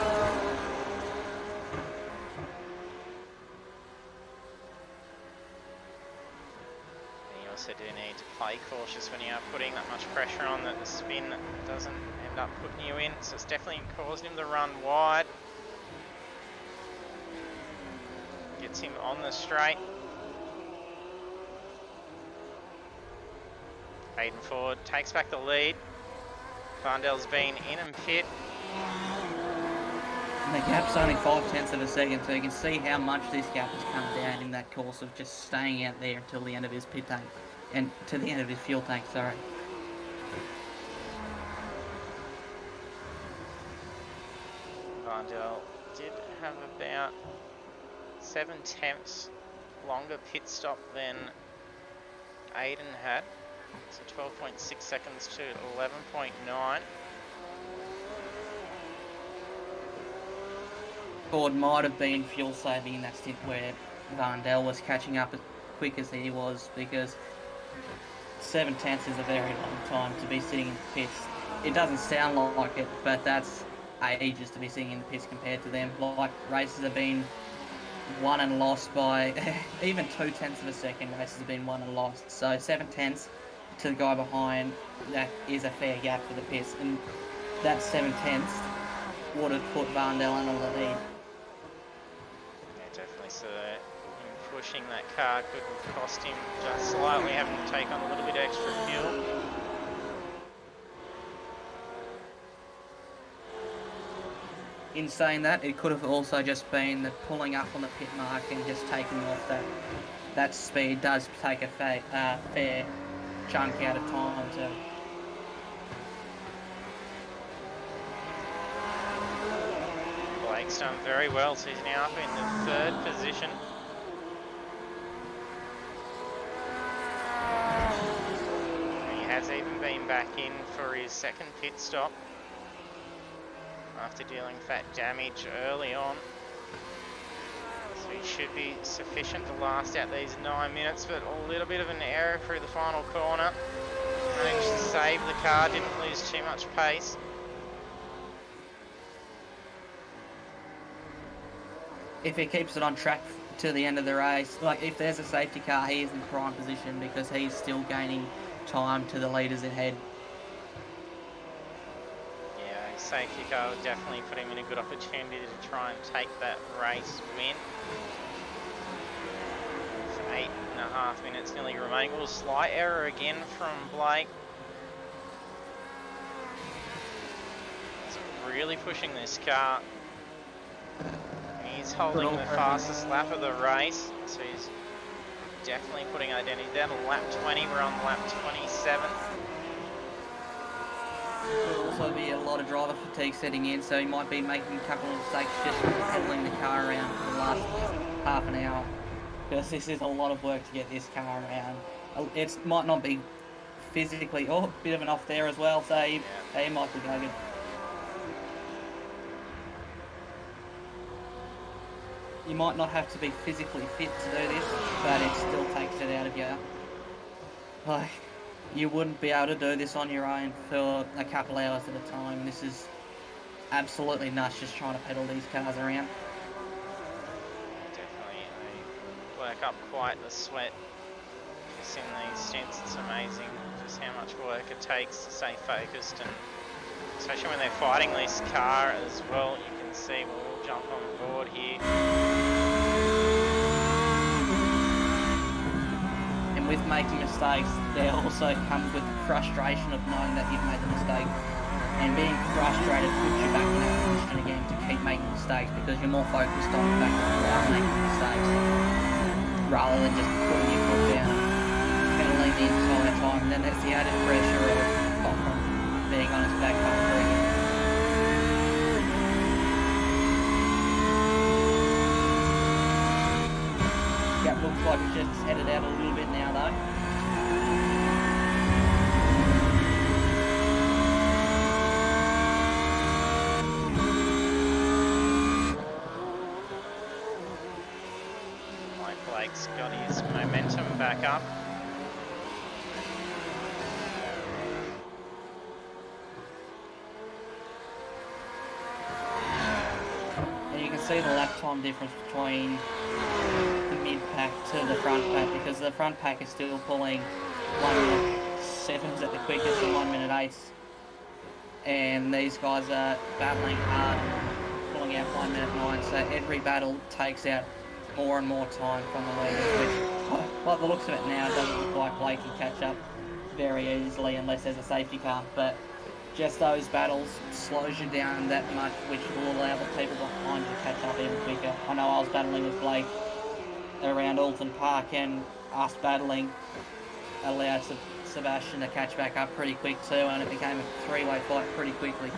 Also do need to play cautious when you are putting that much pressure on that the spin doesn't end up putting you in. So it's definitely caused him to run wide. Gets him on the straight. Aidan Ford takes back the lead. Vandel's been in and pit. And the gap's only 0.5 of a second, so you can see how much this gap has come down in that course of just staying out there until the end of his pit tank. And to the end of his fuel tank, sorry. Vandel did have about 7/10 longer pit stop than Aidan had. So 12.6 seconds to 11.9. Ford might have been fuel saving in that stint where Varndell was catching up as quick as he was, because 7/10 is a very long time to be sitting in the pits. It doesn't sound like it, but that's ages to be sitting in the pits compared to them. Like, races have been won and lost by even 0.2 of a second. Races have been won and lost. So 7/10 to the guy behind, that is a fair gap for the pits, and that 7/10 would have put Varndell in the lead. Yeah, definitely. So him pushing that car could have cost him just slightly, having to take on a little bit extra fuel. In saying that, it could have also just been that pulling up on the pit mark and just taking off that speed does take a fair chunk out of time to. Blake's done very well, so he's now up in the 3rd position. He has even been back in for his 2nd pit stop after dealing fat damage early on. So he should be sufficient to last out these 9 minutes, but a little bit of an error through the final corner. Managed to save the car, didn't lose too much pace. If he keeps it on track to the end of the race, like if there's a safety car, he is in prime position because he's still gaining time to the leaders ahead. Yeah, his safety car would definitely put him in a good opportunity to try and take that race win. 8.5 minutes nearly remaining. A little slight error again from Blake. He's really pushing this car. He's holding the fastest lap of the race, so he's definitely putting identity down to lap 20. We're on lap 27. There'll also be a lot of driver fatigue setting in, so he might be making a couple of mistakes just pedaling the car around for the last half an hour, because this is a lot of work to get this car around. It might not be physically, a bit of an off there as well, so he might be going. You might not have to be physically fit to do this, but it still takes it out of you. Like, you wouldn't be able to do this on your own for a couple hours at a time. This is absolutely nuts, just trying to pedal these cars around. Definitely, they work up quite the sweat just in these stints. It's amazing just how much work it takes to stay focused, and especially when they're fighting this car as well. You can see, we'll jump on board here. And with making mistakes, there also comes with the frustration of knowing that you've made the mistake. And being frustrated puts you back in that position again to keep making mistakes, because you're more focused on the fact that you are making mistakes rather than just putting your foot down and pedaling the entire time. And then there's the added pressure of Cochran being on his back country. That looks like it's just headed out a little bit now though. Blake's got his momentum back up. And you can see the lap time difference between the mid pack to the front pack, because the front pack is still pulling 1 minute 7s at the quickest and 1 minute 8s. And these guys are battling hard, pulling out 1 minute 9, so every battle takes out more and more time from the leaders, which, by the looks of it now, it doesn't look like Blake can catch up very easily unless there's a safety car, but just those battles slows you down that much, which will allow the people behind you to catch up even quicker. I know I was battling with Blake around Alton Park, and us battling allowed Sebastian to catch back up pretty quick too, and it became a three-way fight pretty quickly.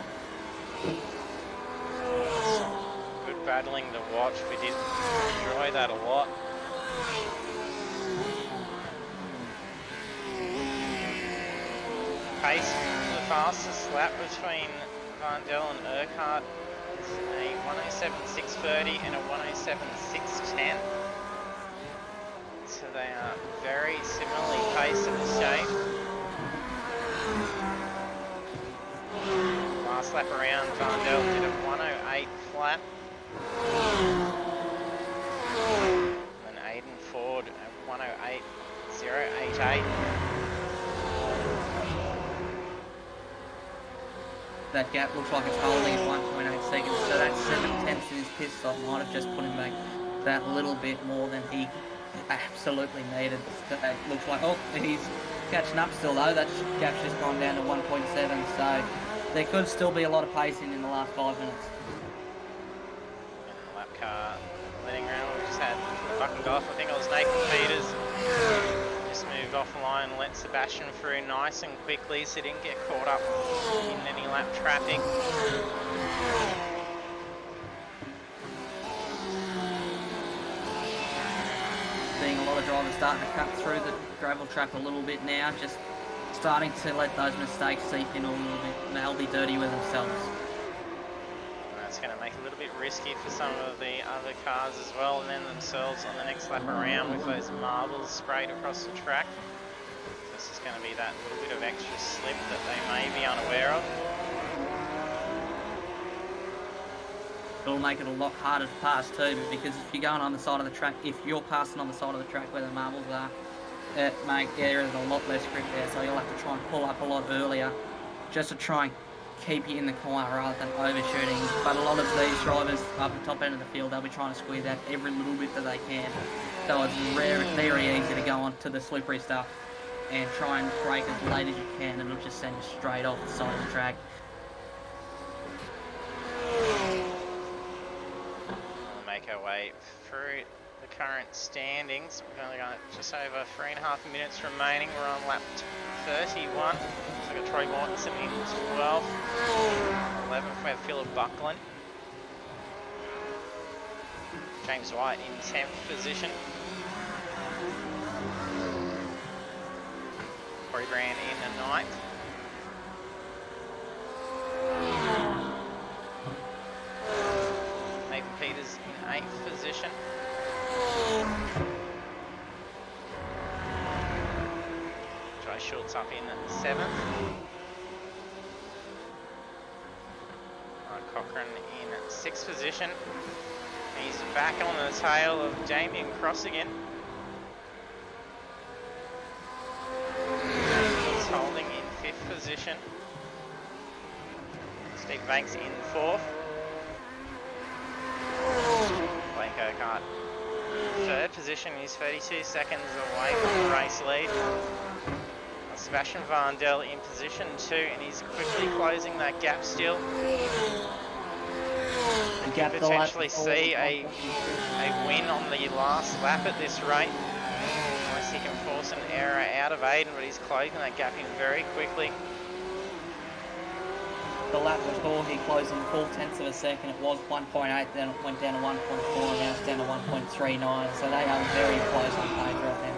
Good battling to watch. We did enjoy that a lot. Pace, the fastest lap between Varndell and Urquhart a 107.630 and a 107.610. So they are very similarly paced at this stage. Last lap around, Vandel did a 108 flat. And then Aidan Ford at 108.088. That gap looks like it's holding at 1.8 seconds, so that 7/10 in his pit stop might have just put him back that little bit more than he absolutely needed. So it looks like, oh, he's catching up still though. That gap's just gone down to 1.7, so there could still be a lot of pacing in the last 5 minutes. And the lap car letting around, we just had buckled off. I think it was Nathan Peters. Just moved off the line, let Sebastian through nice and quickly so he didn't get caught up in any lap traffic. Seeing a lot of drivers starting to cut through the gravel trap a little bit now, just starting to let those mistakes seep in a little bit, and they'll be dirty with themselves. That's going to make it a little bit risky for some of the other cars as well, and then themselves on the next lap around with those marbles sprayed across the track. This is going to be that little bit of extra slip that they may be unaware of. It'll make it a lot harder to pass too, because if you're going on the side of the track, if you're passing on the side of the track where the marbles are, there is a lot less grip there, so you'll have to try and pull up a lot earlier just to try and keep you in the corner rather than overshooting. But a lot of these drivers up the top end of the field, they'll be trying to squeeze out every little bit that they can. So it's very easy to go onto the slippery stuff and try and brake as late as you can, and it'll just send you straight off the side of the track. We'll make our way through the current standings. We've only got just over 3.5 minutes remaining. We're on lap 31. So we've got Troy Mortensen in 12th. 11th we have Philip Buckland. James White in 10th position. Corey Brand in the 9th. Nathan Peters in 8th position. Jai Schultz up in 7th. Cochran in 6th position. He's back on the tail of Damien Cross again. He's holding in 5th position. Steve Banks in 4th. Blake Urquhart 3rd position. He's 32 seconds away from the race lead. Sebastian Vandel in position 2, and he's quickly closing that gap still. Potentially see a win on the last lap at this rate, unless he can force an error out of Aidan, but he's closing that gap in very quickly. The lap before he closed in 0.4 of a second, it was 1.8, then it went down to 1.4, and now it's down to 1.39, so they are very close on pace right now.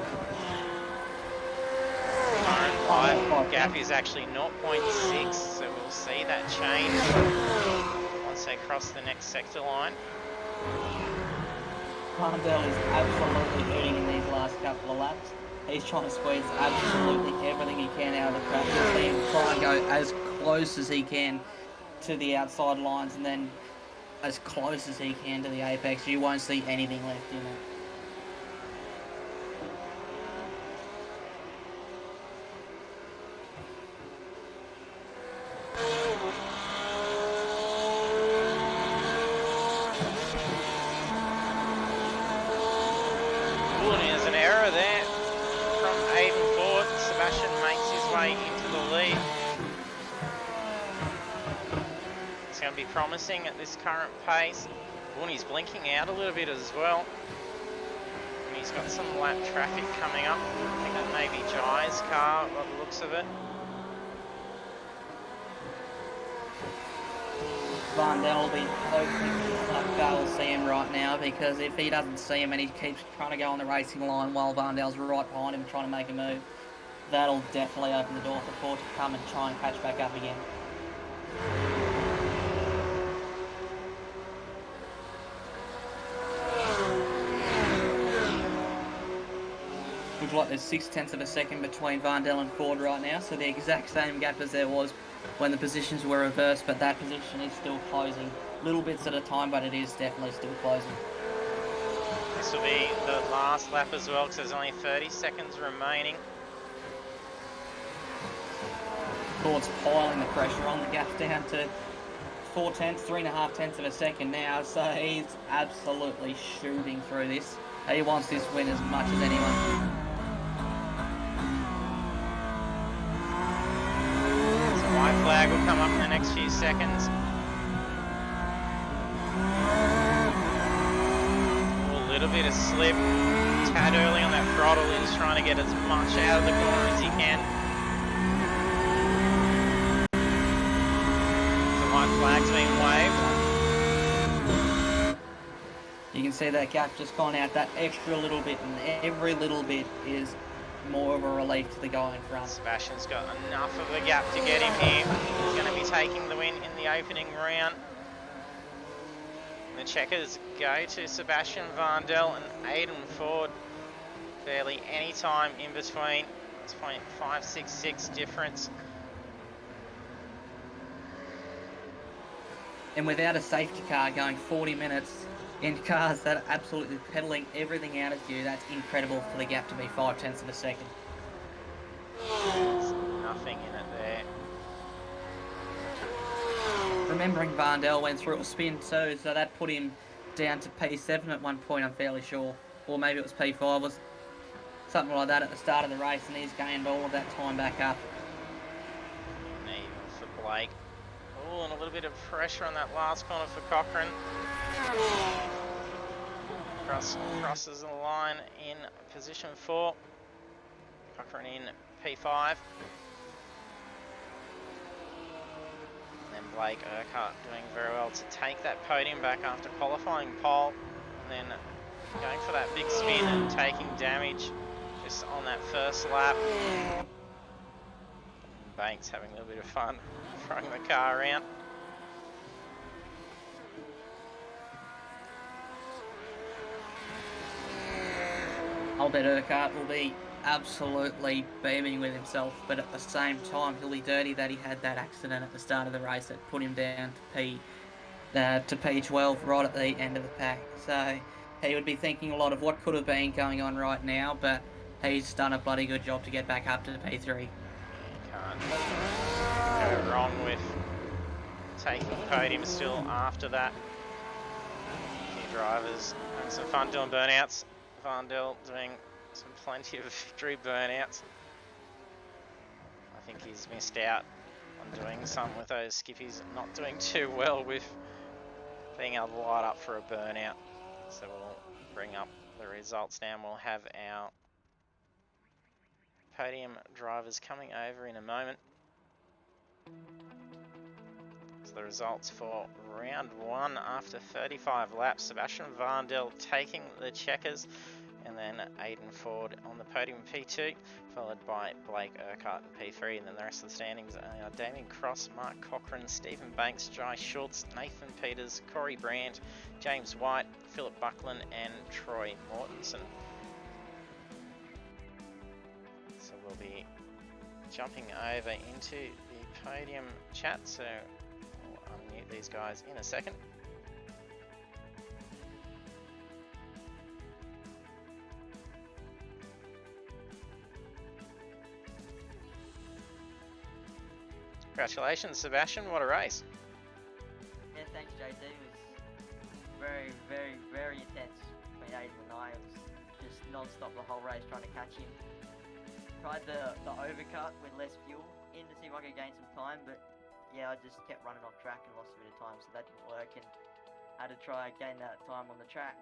Current live gap is actually 0.6, so we'll see that change once they cross the next sector line. Vandel is absolutely hurting in these last couple of laps. He's trying to squeeze absolutely everything he can out of the track. You'll see him try and go as close as he can to the outside lines, and then as close as he can to the apex. You won't see anything left in it. There's an error there from Aidan Ford. Sebastian makes his way into the lead. It's going to be promising at this current pace. Booney's blinking out a little bit as well. And he's got some lap traffic coming up. I think that may be Jai's car by the looks of it. Vandel will be hoping that car will see him right now, because if he doesn't see him and he keeps trying to go on the racing line while Vandel's right behind him trying to make a move, that'll definitely open the door for Ford to come and try and catch back up again. seems like there's 0.6 of a second between Varndell and Ford right now, so the exact same gap as there was when the positions were reversed, but that position is still closing. Little bits at a time, but it is definitely still closing. This will be the last lap as well, because there's only 30 seconds remaining. Ford's piling the pressure on. The gap's down to 3.5 of a second now, so he's absolutely shooting through this. He wants this win as much as anyone. So white flag will come up in the next few seconds. A little bit of slip. Tad early on that throttle. He's trying to get as much out of the corner as he can. The white flag's being waved. You can see that gap just gone out that extra little bit, and every little bit is more of a relief to the guy in front. Sebastian's got enough of a gap to get him here. He's going to be taking the win in the opening round. The checkers go to Sebastian Varndell and Aidan Ford. Barely any time in between. It's 0.566 difference. And without a safety car going 40 minutes in cars that are absolutely pedaling everything out of you, that's incredible for the gap to be 0.5 of a second. There's nothing in it there. Remembering Varndell went through a spin too, so that put him down to P7 at one point, I'm fairly sure. Or maybe it was P5, was something like that at the start of the race, and he's gained all of that time back up. And even for Blake. Oh, and a little bit of pressure on that last corner for Cochrane. Crosses the line in position 4. Cochrane in P5. And then Blake Urquhart doing very well to take that podium back after qualifying pole. And then going for that big spin and taking damage just on that first lap. Banks having a little bit of fun throwing the car around. I'll bet Urquhart will be absolutely beaming with himself, but at the same time he'll be dirty that he had that accident at the start of the race that put him down to P12 right at the end of the pack. So he would be thinking a lot of what could have been going on right now, but he's done a bloody good job to get back up to P3. Can't go wrong with taking podium still after that. A few drivers having some fun doing burnouts. Varndell doing plenty of victory burnouts. I think he's missed out on doing some with those skippies, not doing too well with being able to light up for a burnout. So we'll bring up the results now, and we'll have our podium drivers coming over in a moment. So the results for round 1 after 35 laps: Sebastian Varndell taking the checkers, and then Aidan Ford on the podium P2, followed by Blake Urquhart in P3, and then the rest of the standings are Damien Cross, Mark Cochrane, Stephen Banks, Jai Schultz, Nathan Peters, Corey Brand, James White, Philip Buckland, and Troy Mortensen. So we'll be jumping over into the podium chat, so we'll unmute these guys in a second. Congratulations, Sebastian, what a race. Yeah, thanks JT, it was very, very, very intense between Aidan and I. It was just non-stop the whole race trying to catch him. Tried the overcut with less fuel in to see if I could gain some time, but yeah, I just kept running off track and lost a bit of time, so that didn't work, and had to try gain that time on the track.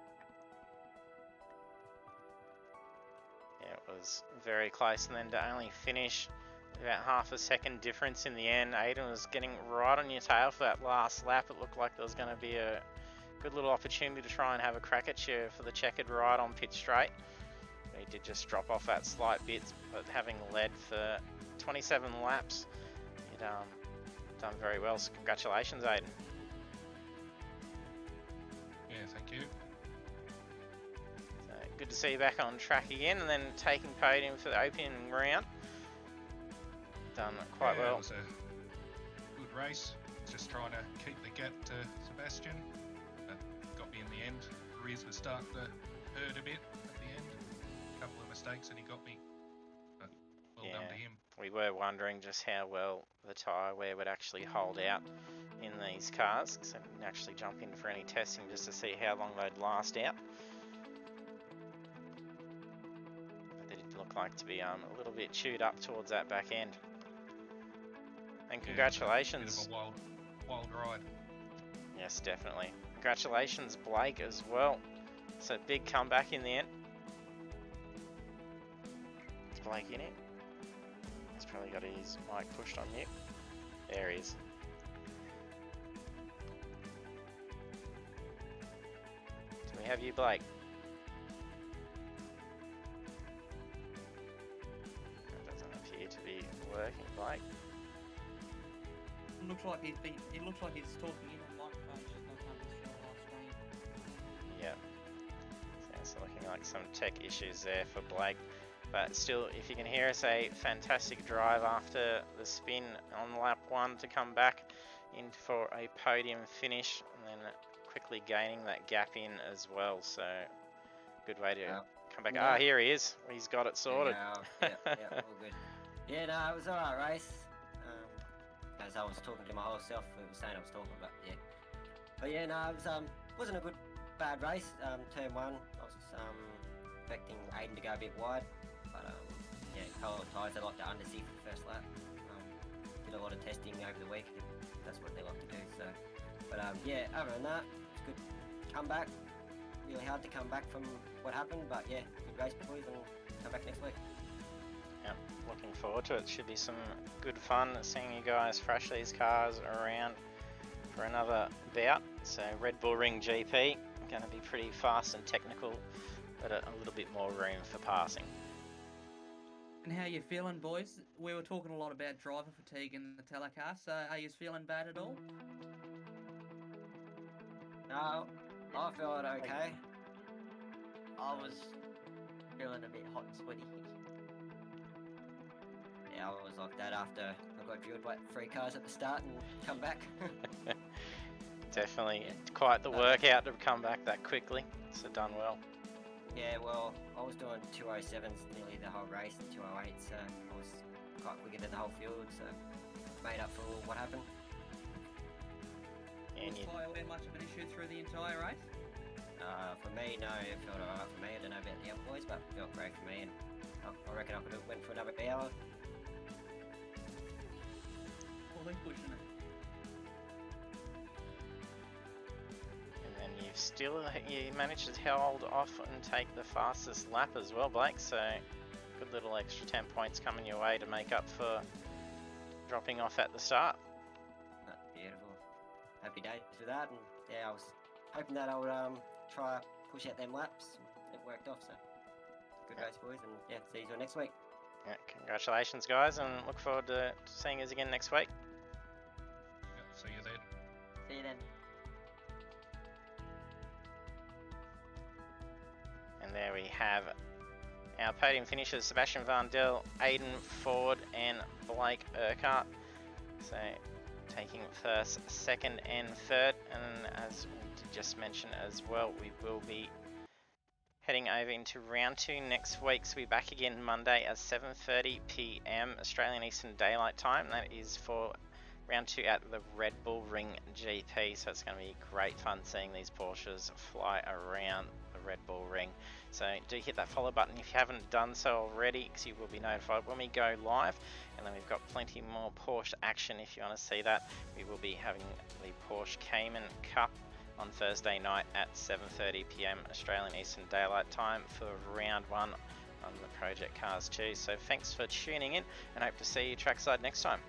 Yeah, it was very close, and then to only finish about half a second difference in the end. Aidan was getting right on your tail for that last lap. It looked like there was going to be a good little opportunity to try and have a crack at you for the checkered ride on pit straight. He did just drop off that slight bit, but having led for 27 laps, he'd done very well. So congratulations, Aidan. Yeah, thank you. So good good to see you back on track again, and then taking podium for the opening round. Done quite Yeah, well. It was a good race. Just trying to keep the gap to Sebastian. That got me in the end. Rears were starting to hurt a bit at the end. A couple of mistakes and he got me. But well done to him. We were wondering just how well the tyre wear would actually hold out in these cars, so we didn't actually jump in for any testing just to see how long they'd last out. But they did look like to be a little bit chewed up towards that back end. And congratulations. Bit of a wild ride. Yes, definitely. Congratulations, Blake, as well. So big comeback in the end. Is Blake in it? He's probably got his mic pushed on mute. There he is. Do we have you, Blake? That doesn't appear to be working, Blake. It looks like he's talking in a microphone, just not coming through our screen. Yeah. So it's looking like some tech issues there for Blake. But still, if you can hear us, a fantastic drive after the spin on lap 1 to come back in for a podium finish, and then quickly gaining that gap in as well. So good way to come back. Yeah. Here he is. He's got it sorted. Yeah, all good. Yeah, no, it was alright race. As I was talking to my whole self, it was saying I was talking about, yeah. But yeah, no, it was, wasn't a bad race. Turn 1, I was expecting Aidan to go a bit wide. But yeah, cold tyres, they like to undersee for the first lap. Did a lot of testing over the week. That's what they like to do. So, but yeah, other than that, it's good comeback. Really hard to come back from what happened, but yeah, good race, boys, and come back next week. Yep, looking forward to it. Should be some good fun seeing you guys thrash these cars around for another bout. So Red Bull Ring GP, going to be pretty fast and technical, but a little bit more room for passing. And how you feeling, boys? We were talking a lot about driver fatigue in the telecast, so are you feeling bad at all? No, I felt okay. I was feeling a bit hot and sweaty. Yeah, I was like that after I got drilled by 3 cars at the start and come back. Definitely quite the workout to come back that quickly, so done well. Yeah, well, I was doing 207s nearly the whole race and 208s, so I was quite quicker than the whole field, so made up for what happened. And Was tyre wear much of an issue through the entire race? For me, no, it felt alright for me. I don't know about the other boys, but it felt great for me, and I reckon I could have went for another hour. Fully pushing it. And then you managed to hold off and take the fastest lap as well, Blake, so good little extra 10 points coming your way to make up for dropping off at the start. Beautiful. Happy days for that, and yeah, I was hoping that I would try push out them laps. It worked off, so good race, boys, and yeah, see you next week. Yeah, congratulations, guys, and look forward to seeing us again next week. Yeah, see you then. See you then. And there we have our podium finishers, Sebastian Van Del, Aidan Ford and Blake Urquhart. So taking first, second and third, and as we just mentioned as well, we will be heading over into round 2 next week. So we'll be back again Monday at 7:30 PM Australian Eastern Daylight Time. That is for round 2 at the Red Bull Ring GP. So it's going to be great fun seeing these Porsches fly around the Red Bull Ring. So do hit that follow button if you haven't done so already, because you will be notified when we go live. And then we've got plenty more Porsche action if you want to see that. We will be having the Porsche Cayman Cup on Thursday night at 7:30 PM Australian Eastern Daylight Time for round 1 on the Project Cars 2. So thanks for tuning in, and hope to see you trackside next time.